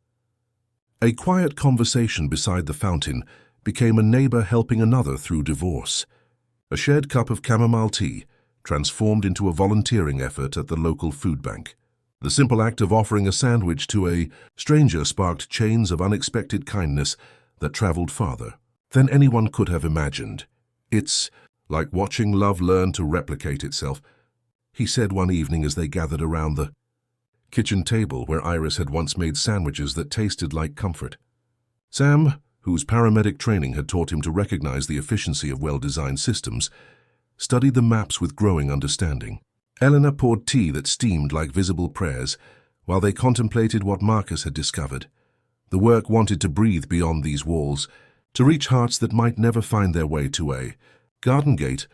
A quiet conversation beside the fountain became a neighbor helping another through divorce. A shared cup of chamomile tea transformed into a volunteering effort at the local food bank. The simple act of offering a sandwich to a stranger sparked chains of unexpected kindness that traveled farther than anyone could have imagined. "It's like watching love learn to replicate itself," he said one evening as they gathered around the kitchen table where Iris had once made sandwiches that tasted like comfort. Sam, whose paramedic training had taught him to recognize the efficiency of well-designed systems, studied the maps with growing understanding. Eleanor poured tea that steamed like visible prayers while they contemplated what Marcus had discovered. The work wanted to breathe beyond these walls, to reach hearts that might never find their way to a garden gate,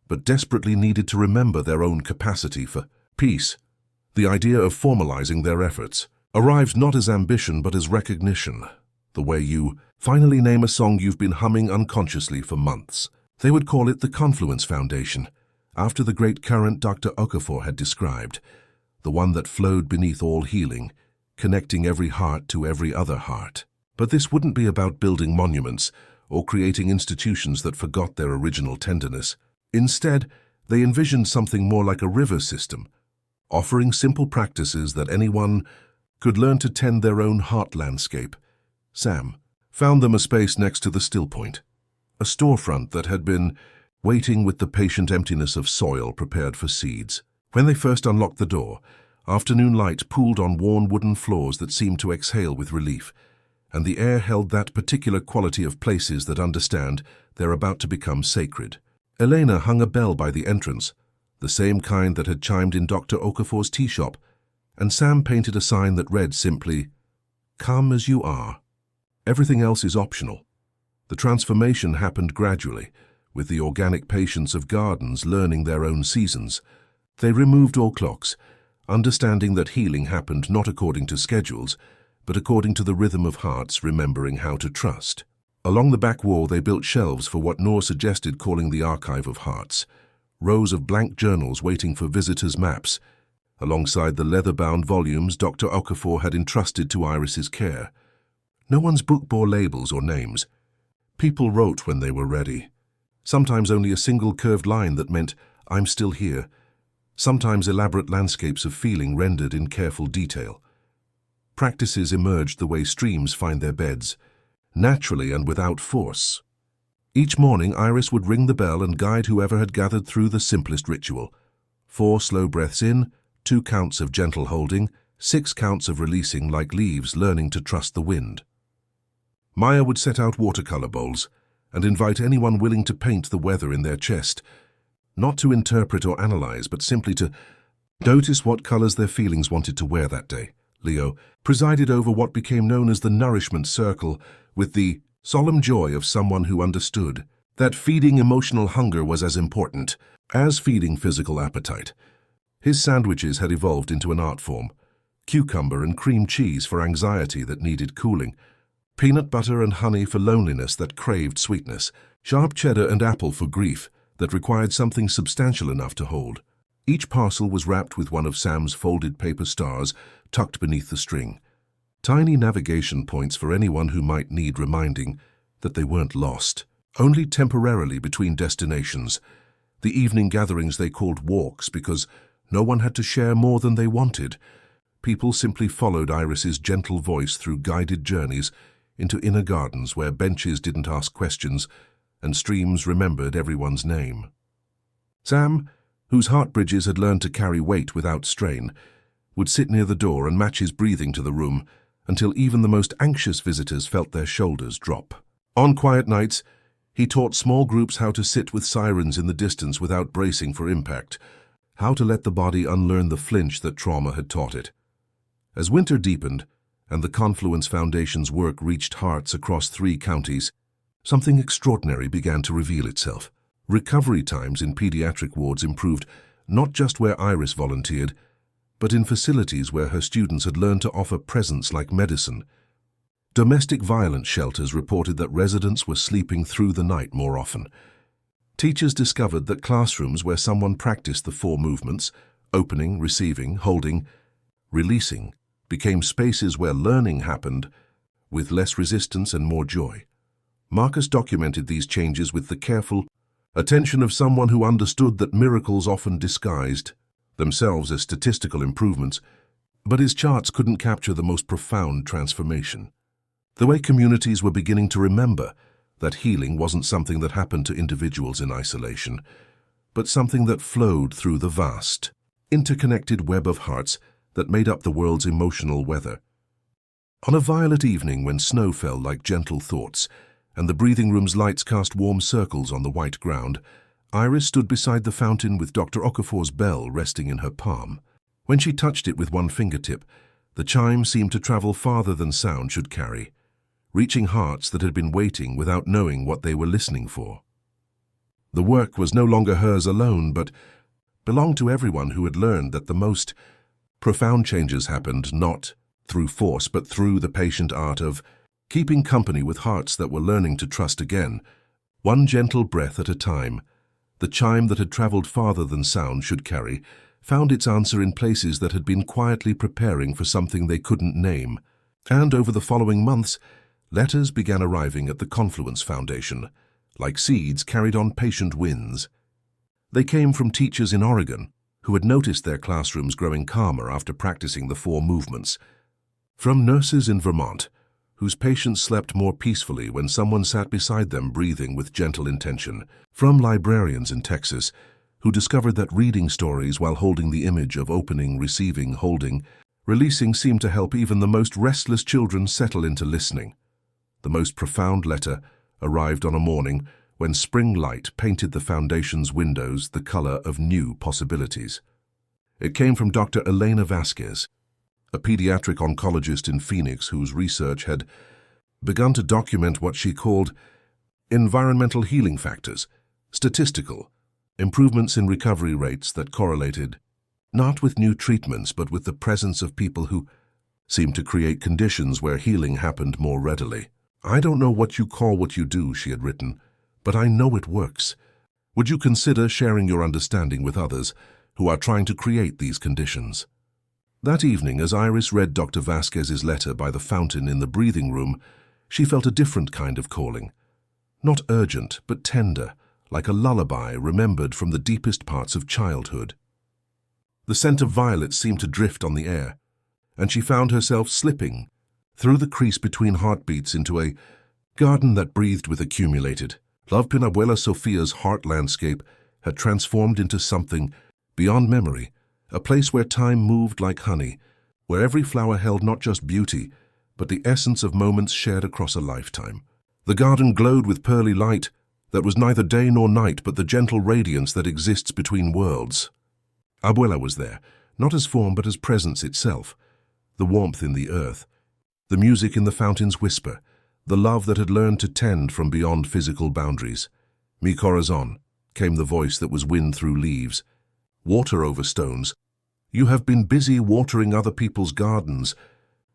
but desperately needed to remember their own capacity for peace. The idea of formalizing their efforts arrived not as ambition but as recognition, the way you finally name a song you've been humming unconsciously for months. They would call it the Confluence Foundation, after the great current Dr. Okafor had described, the one that flowed beneath all healing, connecting every heart to every other heart. But this wouldn't be about building monuments or creating institutions that forgot their original tenderness. Instead, they envisioned something more like a river system, offering simple practices that anyone could learn to tend their own heart landscape. Sam found them a space next to the still point, a storefront that had been waiting with the patient emptiness of soil prepared for seeds. When they first unlocked the door, afternoon light pooled on worn wooden floors that seemed to exhale with relief, and the air held that particular quality of places that understand they're about to become sacred. Elena hung a bell by the entrance, the same kind that had chimed in Dr. Okafor's tea shop, and Sam painted a sign that read simply, "Come as you are. Everything else is optional." The transformation happened gradually, with the organic patience of gardens learning their own seasons. They removed all clocks, understanding that healing happened not according to schedules, but according to the rhythm of hearts remembering how to trust. Along the back wall they built shelves for what Noor suggested calling the Archive of Hearts, rows of blank journals waiting for visitors' maps, alongside the leather-bound volumes Dr. Okafor had entrusted to Iris's care. No one's book bore labels or names. People wrote when they were ready. Sometimes only a single curved line that meant, "I'm still here." Sometimes elaborate landscapes of feeling rendered in careful detail. Practices emerged the way streams find their beds, naturally and without force. Each morning Iris would ring the bell and guide whoever had gathered through the simplest ritual. 4 slow breaths in, 2 counts of gentle holding, 6 counts of releasing like leaves learning to trust the wind. Maya would set out watercolor bowls and invite anyone willing to paint the weather in their chest, not to interpret or analyze, but simply to notice what colors their feelings wanted to wear that day. Leo presided over what became known as the nourishment circle, with the solemn joy of someone who understood that feeding emotional hunger was as important as feeding physical appetite. His sandwiches had evolved into an art form: cucumber and cream cheese for anxiety that needed cooling, peanut butter and honey for loneliness that craved sweetness, sharp cheddar and apple for grief that required something substantial enough to hold. Each parcel was wrapped with one of Sam's folded paper stars tucked beneath the string, tiny navigation points for anyone who might need reminding that they weren't lost, only temporarily between destinations. The evening gatherings they called walks because no one had to share more than they wanted. People simply followed Iris's gentle voice through guided journeys into inner gardens where benches didn't ask questions and streams remembered everyone's name. Sam, whose heart bridges had learned to carry weight without strain, would sit near the door and match his breathing to the room until even the most anxious visitors felt their shoulders drop. On quiet nights, he taught small groups how to sit with sirens in the distance without bracing for impact, how to let the body unlearn the flinch that trauma had taught it. As winter deepened and the Confluence Foundation's work reached hearts across 3 counties, something extraordinary began to reveal itself. Recovery times in pediatric wards improved, not just where Iris volunteered, but in facilities where her students had learned to offer presence like medicine. Domestic violence shelters reported that residents were sleeping through the night more often. Teachers discovered that classrooms where someone practiced the four movements, opening, receiving, holding, releasing, became spaces where learning happened with less resistance and more joy. Marcus documented these changes with the careful attention of someone who understood that miracles often disguised themselves as statistical improvements, but his charts couldn't capture the most profound transformation. The way communities were beginning to remember that healing wasn't something that happened to individuals in isolation, but something that flowed through the vast, interconnected web of hearts that made up the world's emotional weather. On a violet evening when snow fell like gentle thoughts, and the breathing room's lights cast warm circles on the white ground, Iris stood beside the fountain with Dr. Okafor's bell resting in her palm. When she touched it with one fingertip, the chime seemed to travel farther than sound should carry, reaching hearts that had been waiting without knowing what they were listening for. The work was no longer hers alone, but belonged to everyone who had learned that the most profound changes happened not through force, but through the patient art of keeping company with hearts that were learning to trust again, one gentle breath at a time. The chime that had traveled farther than sound should carry found its answer in places that had been quietly preparing for something they couldn't name. And over the following months, letters began arriving at the Confluence Foundation, like seeds carried on patient winds. They came from teachers in Oregon who had noticed their classrooms growing calmer after practicing the four movements, from nurses in Vermont whose patients slept more peacefully when someone sat beside them breathing with gentle intention, from librarians in Texas who discovered that reading stories while holding the image of opening, receiving, holding, releasing seemed to help even the most restless children settle into listening. The most profound letter arrived on a morning when spring light painted the foundation's windows the color of new possibilities. It came from Dr. Elena Vasquez, a pediatric oncologist in Phoenix whose research had begun to document what she called environmental healing factors, statistical improvements in recovery rates that correlated not with new treatments but with the presence of people who seemed to create conditions where healing happened more readily. "I don't know what you call what you do," she had written, "but I know it works. Would you consider sharing your understanding with others who are trying to create these conditions?" That evening, as Iris read Dr. Vasquez's letter by the fountain in the breathing room, she felt a different kind of calling. Not urgent, but tender, like a lullaby remembered from the deepest parts of childhood. The scent of violets seemed to drift on the air, and she found herself slipping through the crease between heartbeats into a garden that breathed with accumulated love. Abuela Sofia's heart landscape had transformed into something beyond memory, a place where time moved like honey, where every flower held not just beauty, but the essence of moments shared across a lifetime. The garden glowed with pearly light that was neither day nor night, but the gentle radiance that exists between worlds. Abuela was there, not as form but as presence itself, the warmth in the earth, the music in the fountain's whisper, the love that had learned to tend from beyond physical boundaries. "Mi corazón," came the voice that was wind through leaves, water over stones. "You have been busy watering other people's gardens.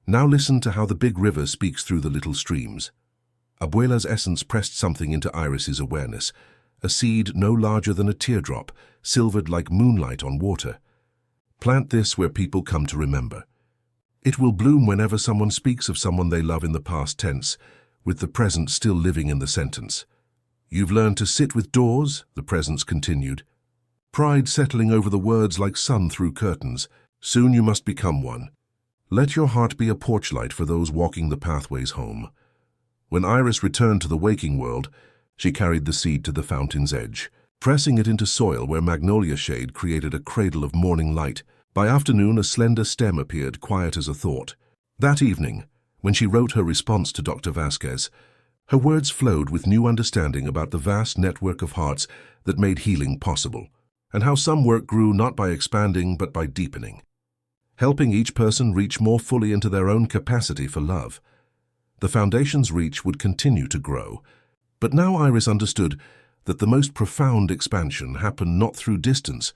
Now listen to how the big river speaks through the little streams." Abuela's essence pressed something into Iris's awareness, a seed no larger than a teardrop, silvered like moonlight on water. Plant this where people come to remember. It will bloom whenever someone speaks of someone they love in the past tense, with the present still living in the sentence. "You've learned to sit with doors," the presence continued, pride settling over the words like sun through curtains. "Soon you must become one. Let your heart be a porch light for those walking the pathways home." When Iris returned to the waking world, she carried the seed to the fountain's edge, pressing it into soil where magnolia shade created a cradle of morning light. By afternoon, a slender stem appeared, quiet as a thought. That evening, when she wrote her response to Dr. Vasquez, her words flowed with new understanding about the vast network of hearts that made healing possible, and how some work grew not by expanding but by deepening, helping each person reach more fully into their own capacity for love. The foundation's reach would continue to grow, but now Iris understood that the most profound expansion happened not through distance,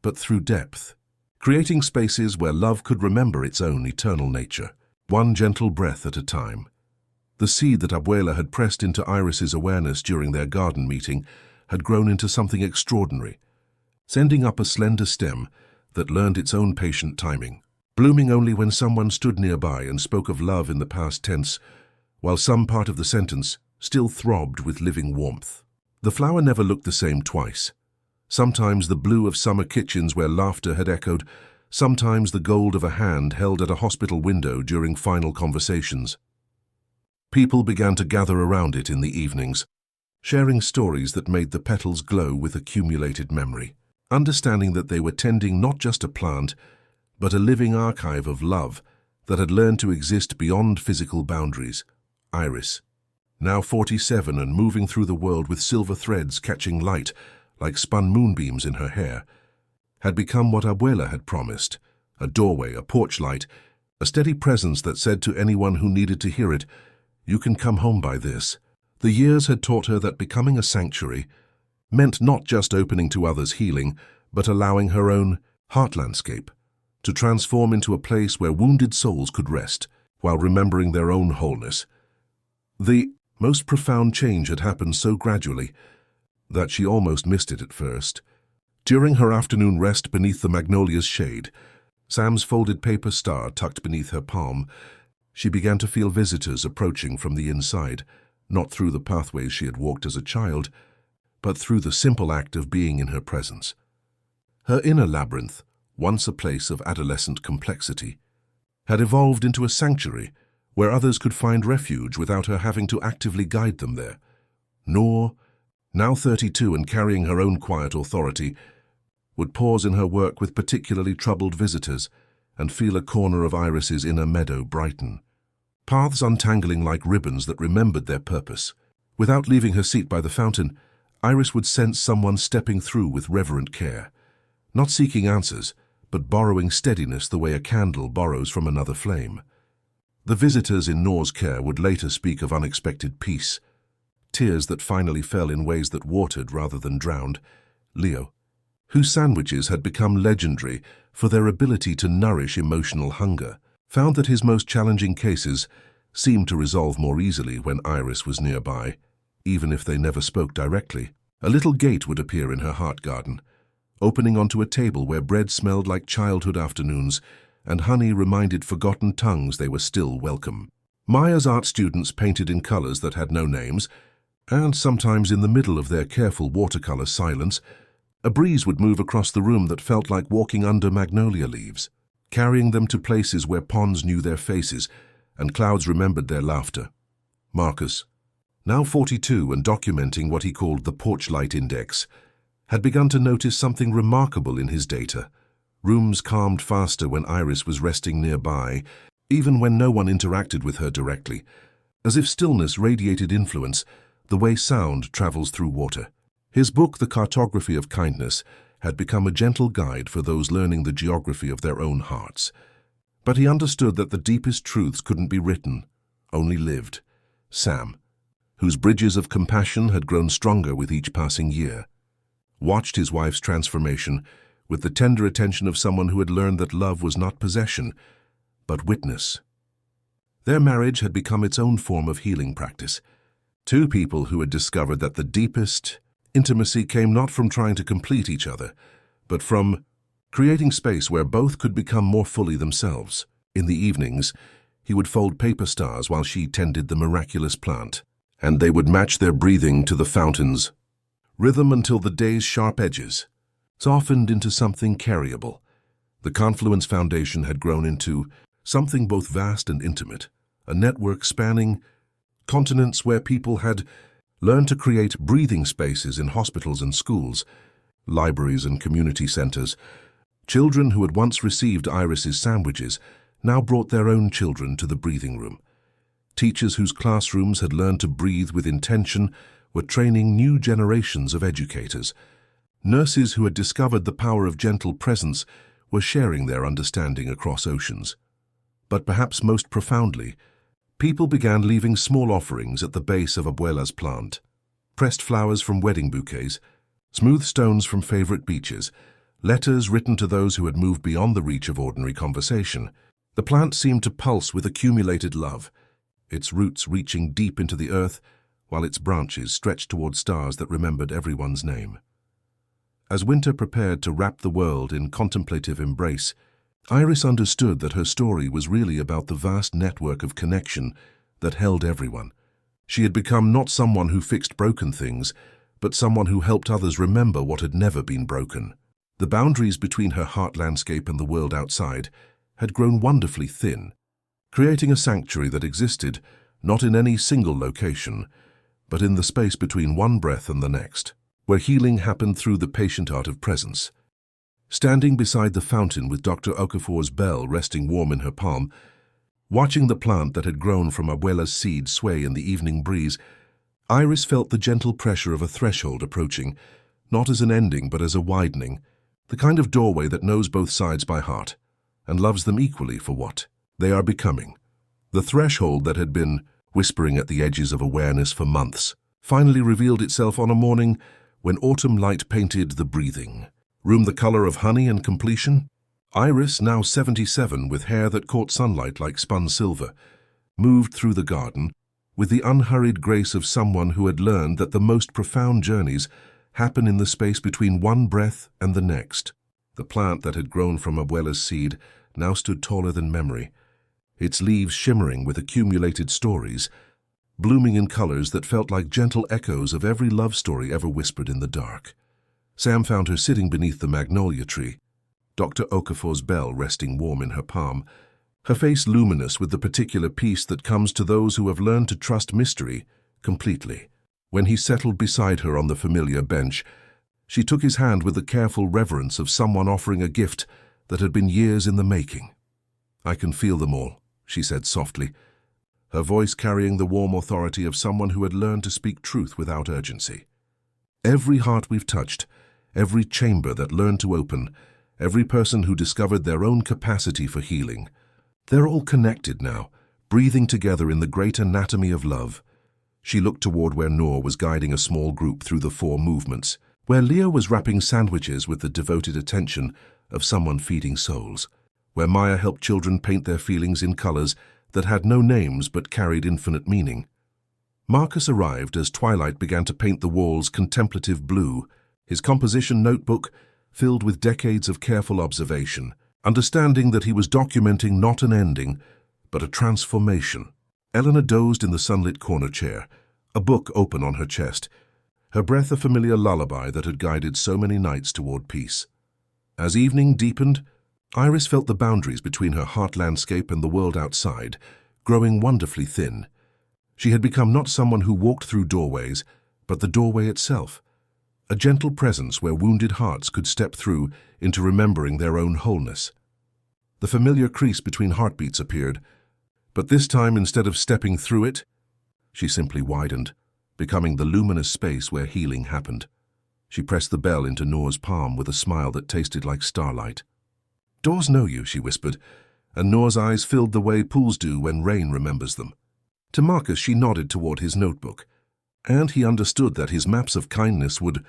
but through depth. creating spaces where love could remember its own eternal nature, one gentle breath at a time. The seed that Abuela had pressed into Iris's awareness during their garden meeting had grown into something extraordinary, sending up a slender stem that learned its own patient timing, blooming only when someone stood nearby and spoke of love in the past tense, while some part of the sentence still throbbed with living warmth. The flower never looked the same twice. Sometimes the blue of summer kitchens where laughter had echoed, sometimes the gold of a hand held at a hospital window during final conversations. People began to gather around it in the evenings, sharing stories that made the petals glow with accumulated memory, understanding that they were tending not just a plant, but a living archive of love that had learned to exist beyond physical boundaries. Iris, now 47 and moving through the world with silver threads catching light like spun moonbeams in her hair, had become what Abuela had promised, a doorway, a porch light, a steady presence that said to anyone who needed to hear it, "You can come home by this." The years had taught her that becoming a sanctuary meant not just opening to others' healing, but allowing her own heart landscape to transform into a place where wounded souls could rest while remembering their own wholeness. The most profound change had happened so gradually that she almost missed it at first. During her afternoon rest beneath the magnolia's shade, Sam's folded paper star tucked beneath her palm, she began to feel visitors approaching from the inside, not through the pathways she had walked as a child, but through the simple act of being in her presence. Her inner labyrinth, once a place of adolescent complexity, had evolved into a sanctuary where others could find refuge without her having to actively guide them there. Nor, now 32 and carrying her own quiet authority, would pause in her work with particularly troubled visitors and feel a corner of Iris's inner meadow brighten. Paths untangling like ribbons that remembered their purpose. Without leaving her seat by the fountain, Iris would sense someone stepping through with reverent care, not seeking answers, but borrowing steadiness the way a candle borrows from another flame. The visitors in Nor's care would later speak of unexpected peace, tears that finally fell in ways that watered rather than drowned. Leo, whose sandwiches had become legendary for their ability to nourish emotional hunger, found that his most challenging cases seemed to resolve more easily when Iris was nearby, even if they never spoke directly. A little gate would appear in her heart garden, opening onto a table where bread smelled like childhood afternoons and honey reminded forgotten tongues they were still welcome. Maya's art students painted in colors that had no names, and sometimes in the middle of their careful watercolor silence, a breeze would move across the room that felt like walking under magnolia leaves, carrying them to places where ponds knew their faces and clouds remembered their laughter. Marcus, now 42 and documenting what he called the porch light index, had begun to notice something remarkable in his data. Rooms calmed faster when Iris was resting nearby, even when no one interacted with her directly, as if stillness radiated influence, the way sound travels through water. His book, The Cartography of Kindness, had become a gentle guide for those learning the geography of their own hearts. But he understood that the deepest truths couldn't be written, only lived. Sam, whose bridges of compassion had grown stronger with each passing year, watched his wife's transformation with the tender attention of someone who had learned that love was not possession, but witness. Their marriage had become its own form of healing practice. Two people who had discovered that the deepest intimacy came not from trying to complete each other, but from creating space where both could become more fully themselves. In the evenings, he would fold paper stars while she tended the miraculous plant, and they would match their breathing to the fountain's rhythm until the day's sharp edges softened into something carryable. The Confluence Foundation had grown into something both vast and intimate, a network spanning continents where people had learned to create breathing spaces in hospitals and schools, libraries and community centers. Children who had once received Iris's sandwiches now brought their own children to the breathing room. Teachers whose classrooms had learned to breathe with intention were training new generations of educators. Nurses who had discovered the power of gentle presence were sharing their understanding across oceans. But perhaps most profoundly, people began leaving small offerings at the base of Abuela's plant. Pressed flowers from wedding bouquets, smooth stones from favorite beaches, letters written to those who had moved beyond the reach of ordinary conversation. The plant seemed to pulse with accumulated love, its roots reaching deep into the earth, while its branches stretched toward stars that remembered everyone's name. As winter prepared to wrap the world in contemplative embrace, Iris understood that her story was really about the vast network of connection that held everyone. She had become not someone who fixed broken things, but someone who helped others remember what had never been broken. The boundaries between her heart landscape and the world outside had grown wonderfully thin, creating a sanctuary that existed not in any single location, but in the space between one breath and the next, where healing happened through the patient art of presence. Standing beside the fountain with Dr. Okafor's bell resting warm in her palm, watching the plant that had grown from Abuela's seed sway in the evening breeze, Iris felt the gentle pressure of a threshold approaching, not as an ending but as a widening, the kind of doorway that knows both sides by heart and loves them equally for what they are becoming. The threshold that had been whispering at the edges of awareness for months finally revealed itself on a morning when autumn light painted the breathing room the color of honey and completion. Iris, now 77, with hair that caught sunlight like spun silver, moved through the garden with the unhurried grace of someone who had learned that the most profound journeys happen in the space between one breath and the next. The plant that had grown from Abuela's seed now stood taller than memory, its leaves shimmering with accumulated stories, blooming in colors that felt like gentle echoes of every love story ever whispered in the dark. Sam found her sitting beneath the magnolia tree, Dr. Okafor's bell resting warm in her palm, her face luminous with the particular peace that comes to those who have learned to trust mystery completely. When he settled beside her on the familiar bench, she took his hand with the careful reverence of someone offering a gift that had been years in the making. "I can feel them all," she said softly, her voice carrying the warm authority of someone who had learned to speak truth without urgency. "Every heart we've touched, every chamber that learned to open, every person who discovered their own capacity for healing, they're all connected now, breathing together in the great anatomy of love." She looked toward where Noor was guiding a small group through the four movements, where Leah was wrapping sandwiches with the devoted attention of someone feeding souls, where Maya helped children paint their feelings in colors that had no names but carried infinite meaning. Marcus arrived as twilight began to paint the walls contemplative blue, his composition notebook filled with decades of careful observation, understanding that he was documenting not an ending, but a transformation. Eleanor dozed in the sunlit corner chair, a book open on her chest, her breath a familiar lullaby that had guided so many nights toward peace. As evening deepened, Iris felt the boundaries between her heart landscape and the world outside growing wonderfully thin. She had become not someone who walked through doorways, but the doorway itself, a gentle presence where wounded hearts could step through into remembering their own wholeness. The familiar crease between heartbeats appeared, but this time, instead of stepping through it, she simply widened, becoming the luminous space where healing happened. She pressed the bell into Noor's palm with a smile that tasted like starlight. "Doors know you," she whispered, and Noor's eyes filled the way pools do when rain remembers them. To Marcus, she nodded toward his notebook, and he understood that his maps of kindness would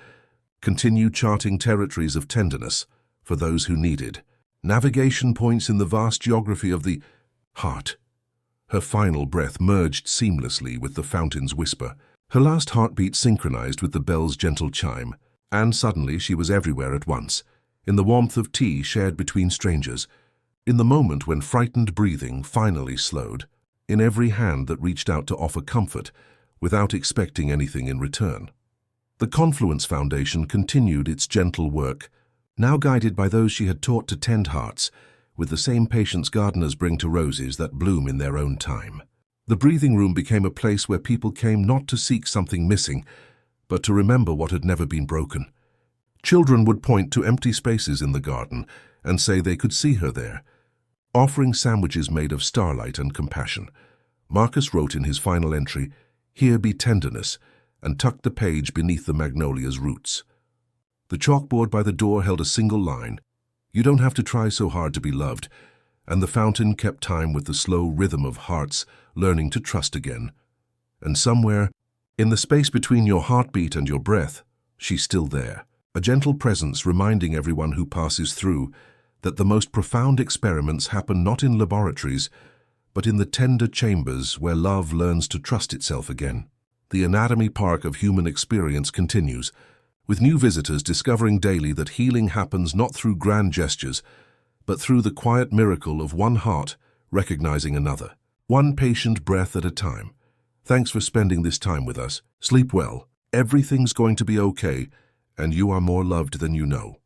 continue charting territories of tenderness for those who needed, navigation points in the vast geography of the heart. Her final breath merged seamlessly with the fountain's whisper, her last heartbeat synchronized with the bell's gentle chime, and suddenly she was everywhere at once, in the warmth of tea shared between strangers, in the moment when frightened breathing finally slowed, in every hand that reached out to offer comfort without expecting anything in return. The Confluence Foundation continued its gentle work, now guided by those she had taught to tend hearts, with the same patience gardeners bring to roses that bloom in their own time. The breathing room became a place where people came not to seek something missing, but to remember what had never been broken. Children would point to empty spaces in the garden and say they could see her there, offering sandwiches made of starlight and compassion. Marcus wrote in his final entry, "Here be tenderness," and tucked the page beneath the magnolia's roots. The chalkboard by the door held a single line, "You don't have to try so hard to be loved," and the fountain kept time with the slow rhythm of hearts learning to trust again. And somewhere, in the space between your heartbeat and your breath, she's still there, a gentle presence reminding everyone who passes through that the most profound experiments happen not in laboratories, but in the tender chambers where love learns to trust itself again. The anatomy park of human experience continues, with new visitors discovering daily that healing happens not through grand gestures, but through the quiet miracle of one heart recognizing another, one patient breath at a time. Thanks for spending this time with us. Sleep well. Everything's going to be okay, and you are more loved than you know.